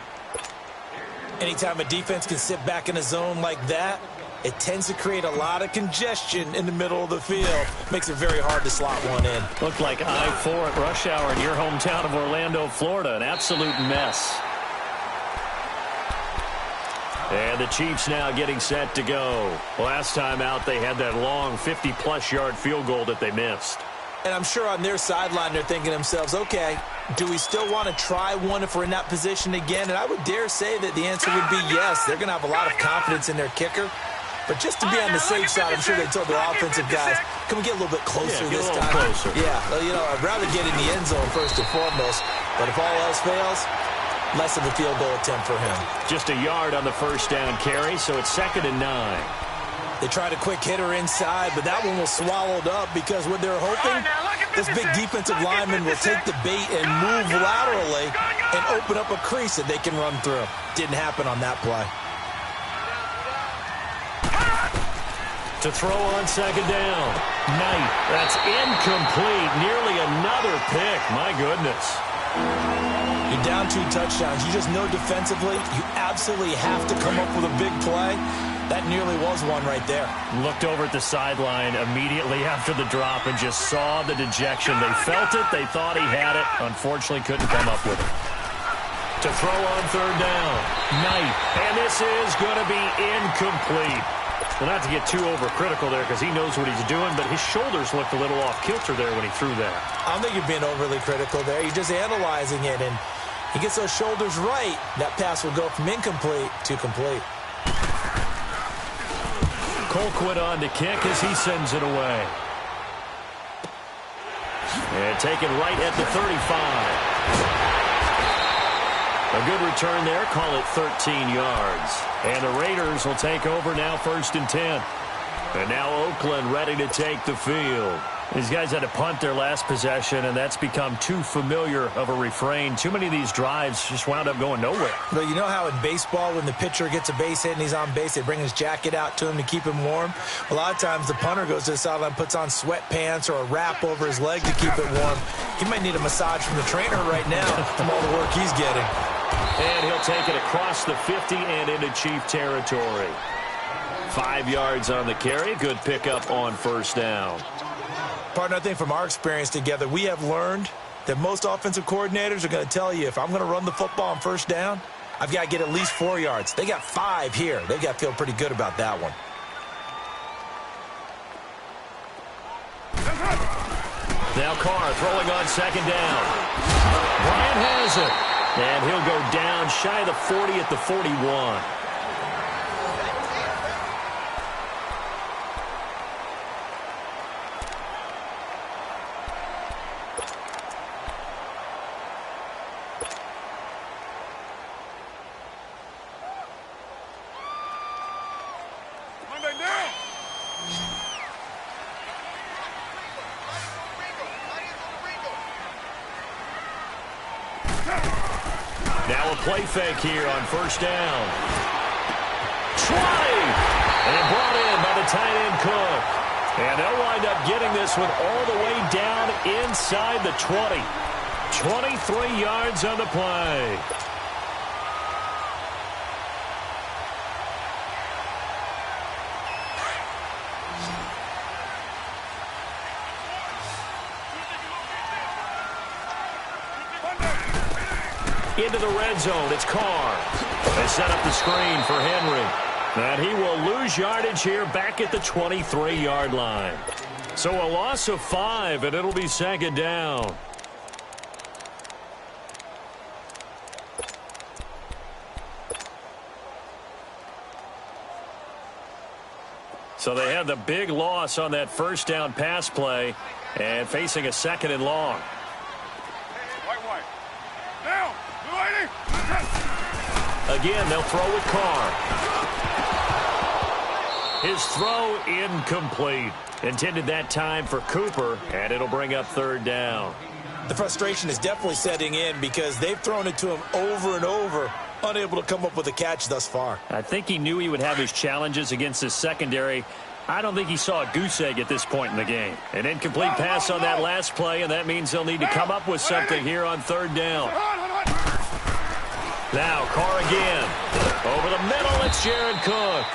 Anytime a defense can sit back in a zone like that, it tends to create a lot of congestion in the middle of the field. Makes it very hard to slot one in. Looked like I-4 at rush hour in your hometown of Orlando, Florida. An absolute mess. And the Chiefs now getting set to go. Last time out, they had that long 50-plus yard field goal that they missed. And I'm sure on their sideline they're thinking to themselves, okay, do we still want to try one if we're in that position again? And I would dare say that the answer would be yes. They're going to have a lot of confidence in their kicker. But just to be on the safe side, I'm sure they told their offensive guys, can we get a little bit closer this time? Closer. Yeah, well, you know, I'd rather get in the end zone first and foremost. But if all else fails, less of a field goal attempt for him. Just a yard on the 1st down carry, so it's 2nd and 9. They tried a quick hitter inside, but that one was swallowed up because what they're hoping, this big defensive lineman will take the bait and move laterally and open up a crease that they can run through. Didn't happen on that play. To throw on 2nd down. Knight. That's incomplete. Nearly another pick. My goodness. You're down 2 touchdowns. You just know defensively you absolutely have to come up with a big play. That nearly was one right there. Looked over at the sideline immediately after the drop and just saw the dejection. They felt it. They thought he had it. Unfortunately, couldn't come up with it. To throw on 3rd down. Knight. And this is going to be incomplete. Well, not to get too overcritical there because he knows what he's doing, but his shoulders looked a little off kilter there when he threw that. I don't think you're being overly critical there. You're just analyzing it, and he gets those shoulders right. That pass will go from incomplete to complete. Colquitt on to kick as he sends it away. And taken right at the 35. A good return there. Call it 13 yards. And the Raiders will take over now 1st and 10. And now Oakland ready to take the field. These guys had to punt their last possession, and that's become too familiar of a refrain. Too many of these drives just wound up going nowhere. But you know how in baseball, when the pitcher gets a base hit and he's on base, they bring his jacket out to him to keep him warm? A lot of times the punter goes to the sideline, puts on sweatpants or a wrap over his leg to keep it warm. He might need a massage from the trainer right now from all the work he's getting. And he'll take it across the 50 and into Chief territory. 5 yards on the carry. Good pickup on 1st down. Partner, I think from our experience together, we have learned that most offensive coordinators are going to tell you, if I'm going to run the football on 1st down, I've got to get at least 4 yards. They got 5 here. They've got to feel pretty good about that one. Now Carr throwing on 2nd down. Bryant has it. And he'll go down shy of the 40 at the 41. play fake here on first down. 20! And brought in by the tight end Cook. And they'll wind up getting this one all the way down inside the 20. 23 yards on the play. Into the red zone, it's Carr. They set up the screen for Henry. And he will lose yardage here back at the 23-yard line. So a loss of 5, and it'll be second down. So they had the big loss on that first down pass play and facing a second and long. Again, they'll throw with Carr. His throw incomplete. Intended that time for Cooper, and it'll bring up third down. The frustration is definitely setting in because they've thrown it to him over and over, unable to come up with a catch thus far. I think he knew he would have his challenges against his secondary. I don't think he saw a goose egg at this point in the game. An incomplete pass on that last play, and that means they'll need to come up with something here on third down. Now, Carr again. Over the middle, it's Jared Cook.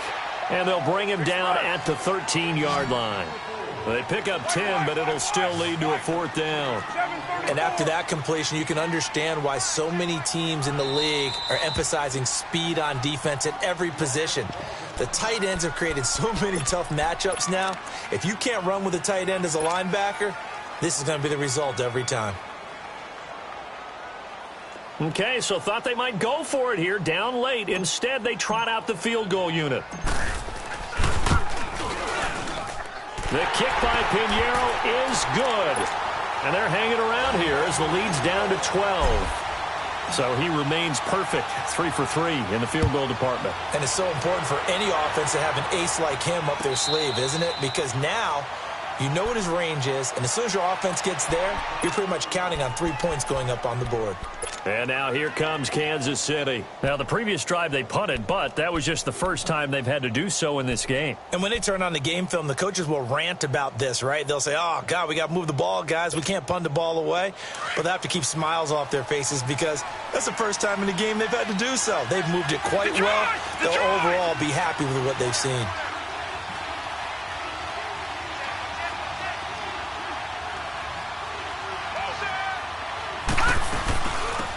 And they'll bring him down at the 13-yard line. They pick up 10, but it'll still lead to a fourth down. And after that completion, you can understand why so many teams in the league are emphasizing speed on defense at every position. The tight ends have created so many tough matchups now. If you can't run with a tight end as a linebacker, this is going to be the result every time. Okay, so thought they might go for it here, down late. Instead, they trot out the field goal unit. The kick by Pinheiro is good. And they're hanging around here as the lead's down to 12. So he remains perfect, 3 for 3 in the field goal department. And it's so important for any offense to have an ace like him up their sleeve, isn't it? Because now you know what his range is, and as soon as your offense gets there, you're pretty much counting on 3 points going up on the board. And now here comes Kansas City. Now, the previous drive they punted, but that was just the first time they've had to do so in this game. And when they turn on the game film, the coaches will rant about this, right? They'll say, oh, God, we got to move the ball, guys. We can't punt the ball away. But they have to keep smiles off their faces because that's the first time in the game they've had to do so. They've moved it quite well. They'll overall be happy with what they've seen.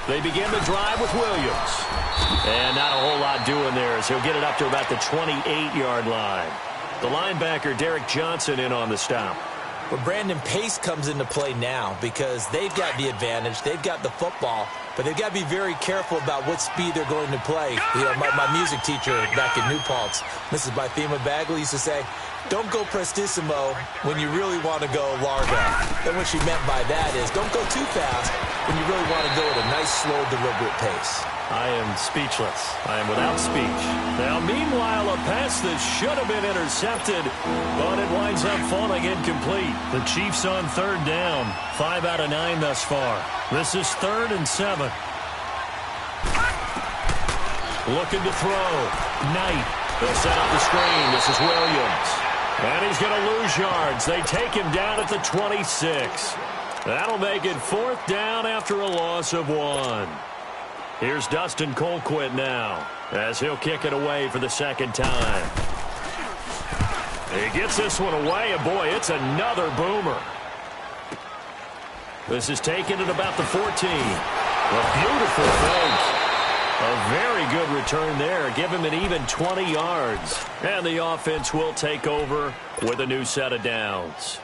They begin the drive with Williams. And not a whole lot doing there as he'll get it up to about the 28-yard line. The linebacker, Derek Johnson, in on the stop. But Brandon Pace comes into play now because they've got the advantage. They've got the football, but they've got to be very careful about what speed they're going to play. You know, my music teacher back in New Paltz, Mrs. Bythema Bagley, used to say, don't go prestissimo when you really want to go largo. And what she meant by that is don't go too fast when you really want to go at a nice, slow, deliberate pace. I am speechless. I am without speech. Now, meanwhile, a pass that should have been intercepted, but it winds up falling incomplete. The Chiefs on third down. 5 out of 9 thus far. This is 3rd and 7. Looking to throw. Knight. They'll set up the screen. This is Williams. And he's going to lose yards. They take him down at the 26. That'll make it 4th down after a loss of 1. Here's Dustin Colquitt now as he'll kick it away for the second time. He gets this one away, and boy, it's another boomer. This is taken at about the 14. A beautiful fake. A very good return there. Give him an even 20 yards. And the offense will take over with a new set of downs.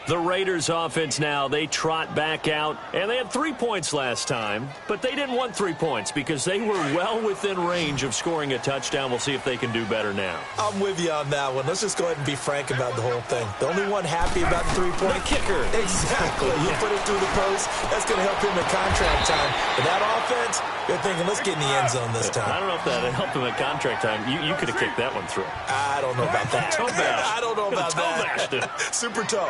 The Raiders offense now, they trot back out, and they had 3 points last time, but they didn't want 3 points because they were well within range of scoring a touchdown. We'll see if they can do better now. I'm with you on that one. Let's just go ahead and be frank about the whole thing. The only one happy about the 3-point kicker. Exactly. You put it through the post. That's going to help him in contract time. But that offense, you're thinking, let's get in the end zone this time. I don't know if that helped him at contract time. You could have kicked that one through. I don't know about that. Toe bash. I don't know about that. Super toe.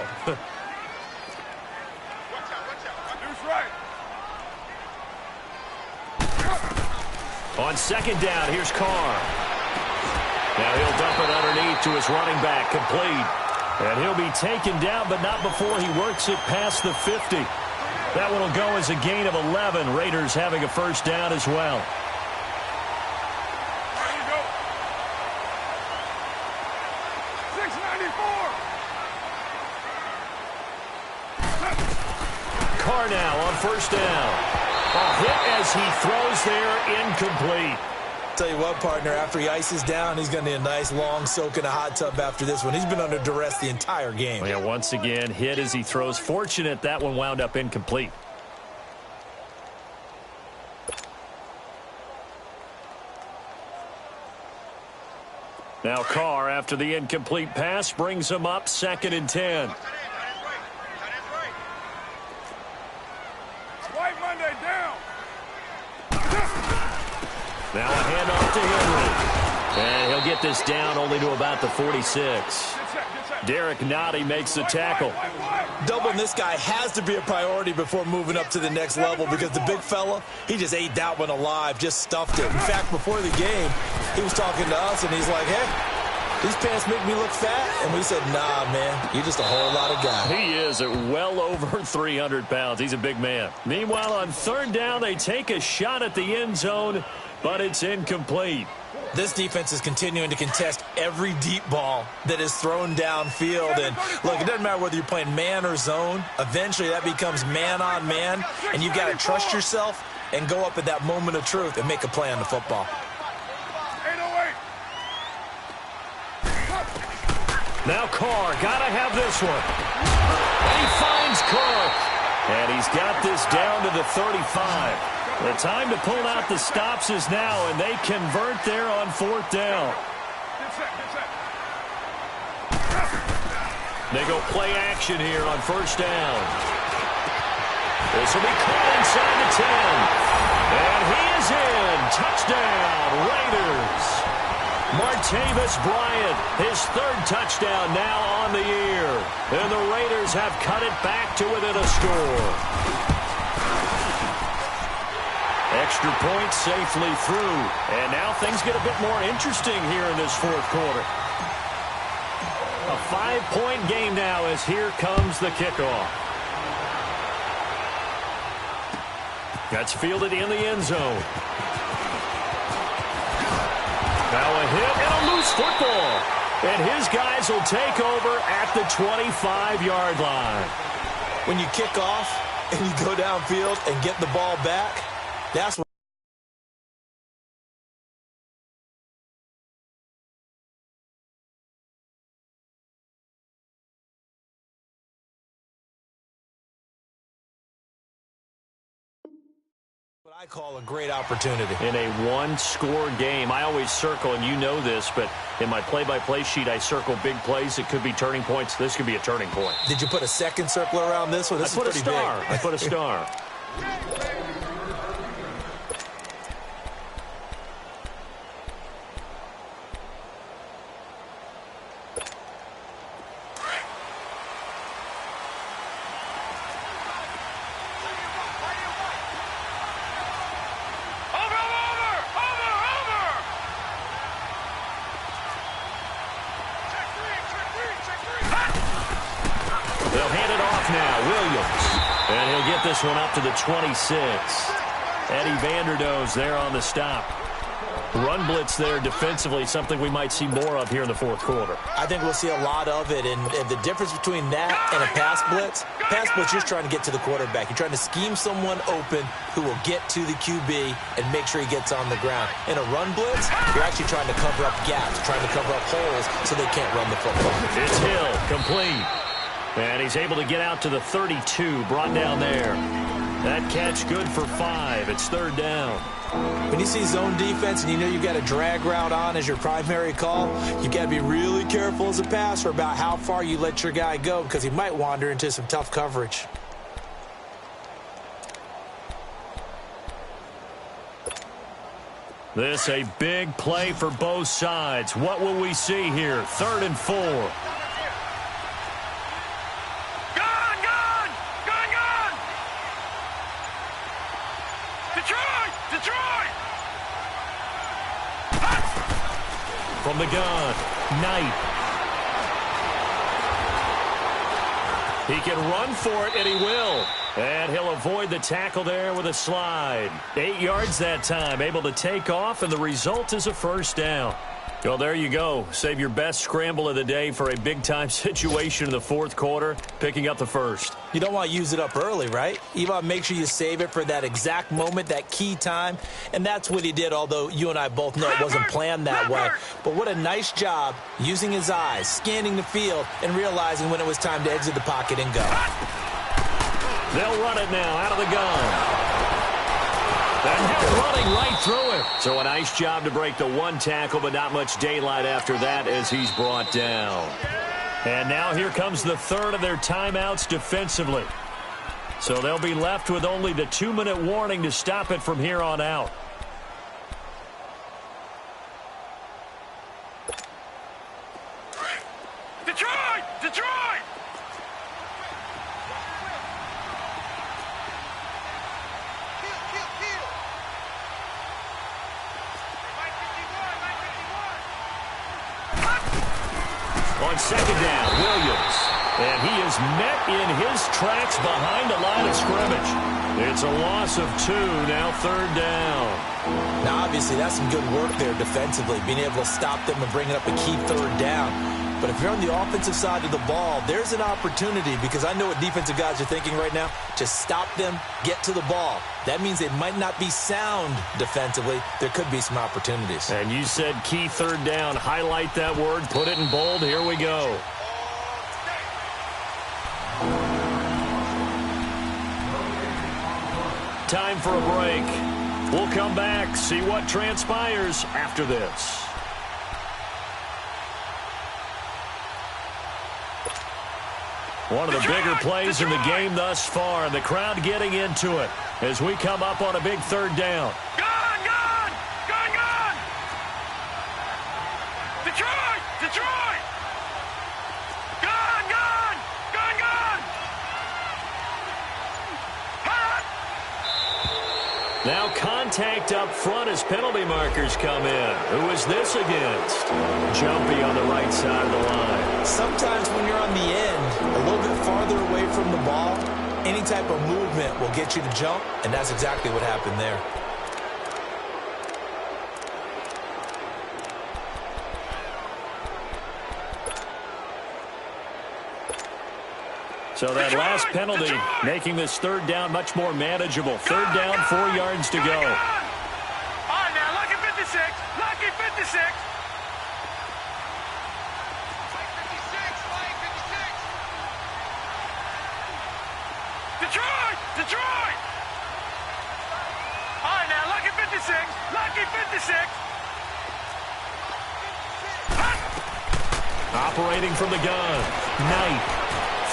On second down, here's Carr. Now he'll dump it underneath to his running back, complete. And he'll be taken down, but not before he works it past the 50. That one will go as a gain of 11. Raiders having a first down as well. There you go. 694. Carr now on first down. A hit as he throws there, incomplete. Tell you what, partner, after he ices down, he's going to need a nice long soak in a hot tub after this one. He's been under duress the entire game. Well, yeah, once again, hit as he throws. Fortunate that one wound up incomplete. Now Carr, after the incomplete pass, brings him up 2nd and 10. White Monday down. Now a handoff to Henry. And he'll get this down only to about the 46. Derek Nottie makes the tackle. Doubling this guy has to be a priority before moving up to the next level because the big fella, he just ate that one alive, just stuffed it. In fact, before the game, he was talking to us, and he's like, hey, these pants make me look fat. And we said, nah, man, you're just a whole lot of guy. He is at well over 300 pounds. He's a big man. Meanwhile, on third down, they take a shot at the end zone, but it's incomplete. This defense is continuing to contest every deep ball that is thrown downfield. And, look, it doesn't matter whether you're playing man or zone. Eventually, that becomes man-on-man, and you've got to trust yourself and go up at that moment of truth and make a play on the football. 808. Now Carr, gotta have this one. And he finds Cook. And he's got this down to the 35. The time to pull out the stops is now, and they convert there on fourth down. They go play action here on first down. This will be caught inside the 10. And he is in. Touchdown, Raiders. Martavis Bryant, his third touchdown now on the year. And the Raiders have cut it back to within a score. Extra point safely through. And now things get a bit more interesting here in this fourth quarter. A 5-point game now as here comes the kickoff. That's fielded in the end zone. Now a hit and a loose football. And his guys will take over at the 25-yard line. When you kick off and you go downfield and get the ball back, that's what. What I call a great opportunity. In a one-score game, I always circle, and you know this, but in my play-by-play sheet, I circle big plays. It could be turning points. This could be a turning point. Did you put a second circle around this one? This I put is a pretty star. big. I put a star. They'll hand it off now. Williams. And he'll get this one up to the 26. Eddie Vanderdoes there on the stop. Run blitz there defensively, something we might see more of here in the fourth quarter. I think we'll see a lot of it, and the difference between that and a pass blitz, you're just trying to get to the quarterback. You're trying to scheme someone open who will get to the QB and make sure he gets on the ground. In a run blitz, you're actually trying to cover up gaps, trying to cover up holes so they can't run the football. It's Hill, complete. And he's able to get out to the 32, brought down there. That catch good for 5. It's third down. When you see zone defense and you know you've got a drag route on as your primary call, you've got to be really careful as a passer about how far you let your guy go because he might wander into some tough coverage. This a big play for both sides. What will we see here? 3rd and 4. from the gun. Knight. He can run for it, and he will. And he'll avoid the tackle there with a slide. 8 yards that time, able to take off, and the result is a first down. Well, there you go. Save your best scramble of the day for a big-time situation in the fourth quarter, picking up the first. You don't want to use it up early, right? You want to make sure you save it for that exact moment, that key time. And that's what he did, although you and I both know it wasn't planned that way. But what a nice job using his eyes, scanning the field, and realizing when it was time to exit the pocket and go. They'll run it now out of the gun. And running right through him. So a nice job to break the one tackle, but not much daylight after that as he's brought down. And now here comes the third of their timeouts defensively. So they'll be left with only the 2-minute warning to stop it from here on out. Detroit! Detroit! On second down, Williams. And he is met in his tracks behind the line of scrimmage. It's a loss of 2, now third down. Now, obviously, that's some good work there defensively, being able to stop them and bringing up a key third down. But if you're on the offensive side of the ball, there's an opportunity, because I know what defensive guys are thinking right now. Just stop them, get to the ball. That means they might not be sound defensively. There could be some opportunities. And you said key third down. Highlight that word. Put it in bold. Here we go. Time for a break. We'll come back, see what transpires after this. One of the bigger plays in the game thus far, and the crowd getting into it as we come up on a big third down. Gone! Gone! Gone! Gone! Detroit! Detroit! Gone! Gone! Gone! Gone! Hot! Now contact up front as penalty markers come in. Who is this against? Jumpy on the right side of the line. Sometimes when you're on the end, a little bit farther away from the ball, any type of movement will get you to jump, and that's exactly what happened there. So that last penalty making this third down much more manageable. Third down, 4 yards to go. All right, now, lucky 56. Lucky 56. Detroit! Detroit! All right, now, lucky 56. Lucky 56. Operating from the gun. Knight.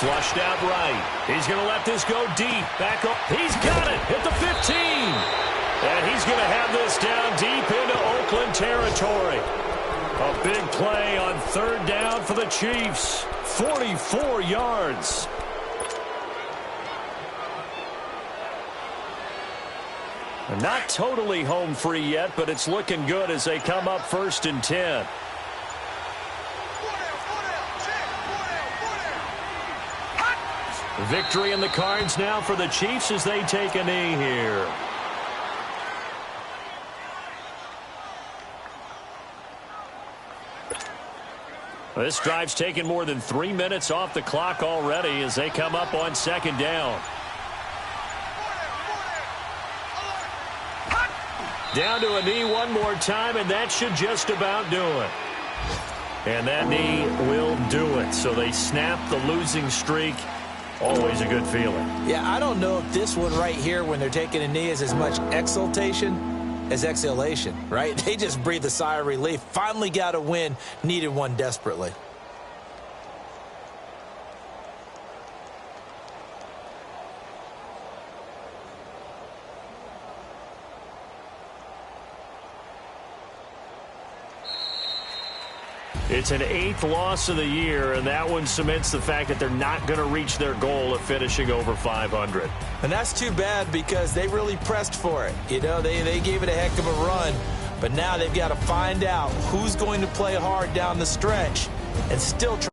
Flushed out right. He's going to let this go deep. Back up. He's got it at the 15. And he's going to have this down deep into Oakland territory. A big play on third down for the Chiefs. 44 yards. Not totally home free yet, but it's looking good as they come up 1st and 10. Victory in the cards now for the Chiefs as they take a knee here. This drive's taken more than 3 minutes off the clock already as they come up on second down. Down to a knee one more time, and that should just about do it. And that knee will do it. So they snap the losing streak. Always a good feeling. Yeah, I don't know if this one right here, when they're taking a knee, is as much exultation as exhalation, right? They just breathe a sigh of relief. Finally got a win. Needed one desperately. It's an 8th loss of the year, and that one cements the fact that they're not going to reach their goal of finishing over 500. And that's too bad because they really pressed for it. You know, they gave it a heck of a run, But now they've got to find out who's going to play hard down the stretch and still try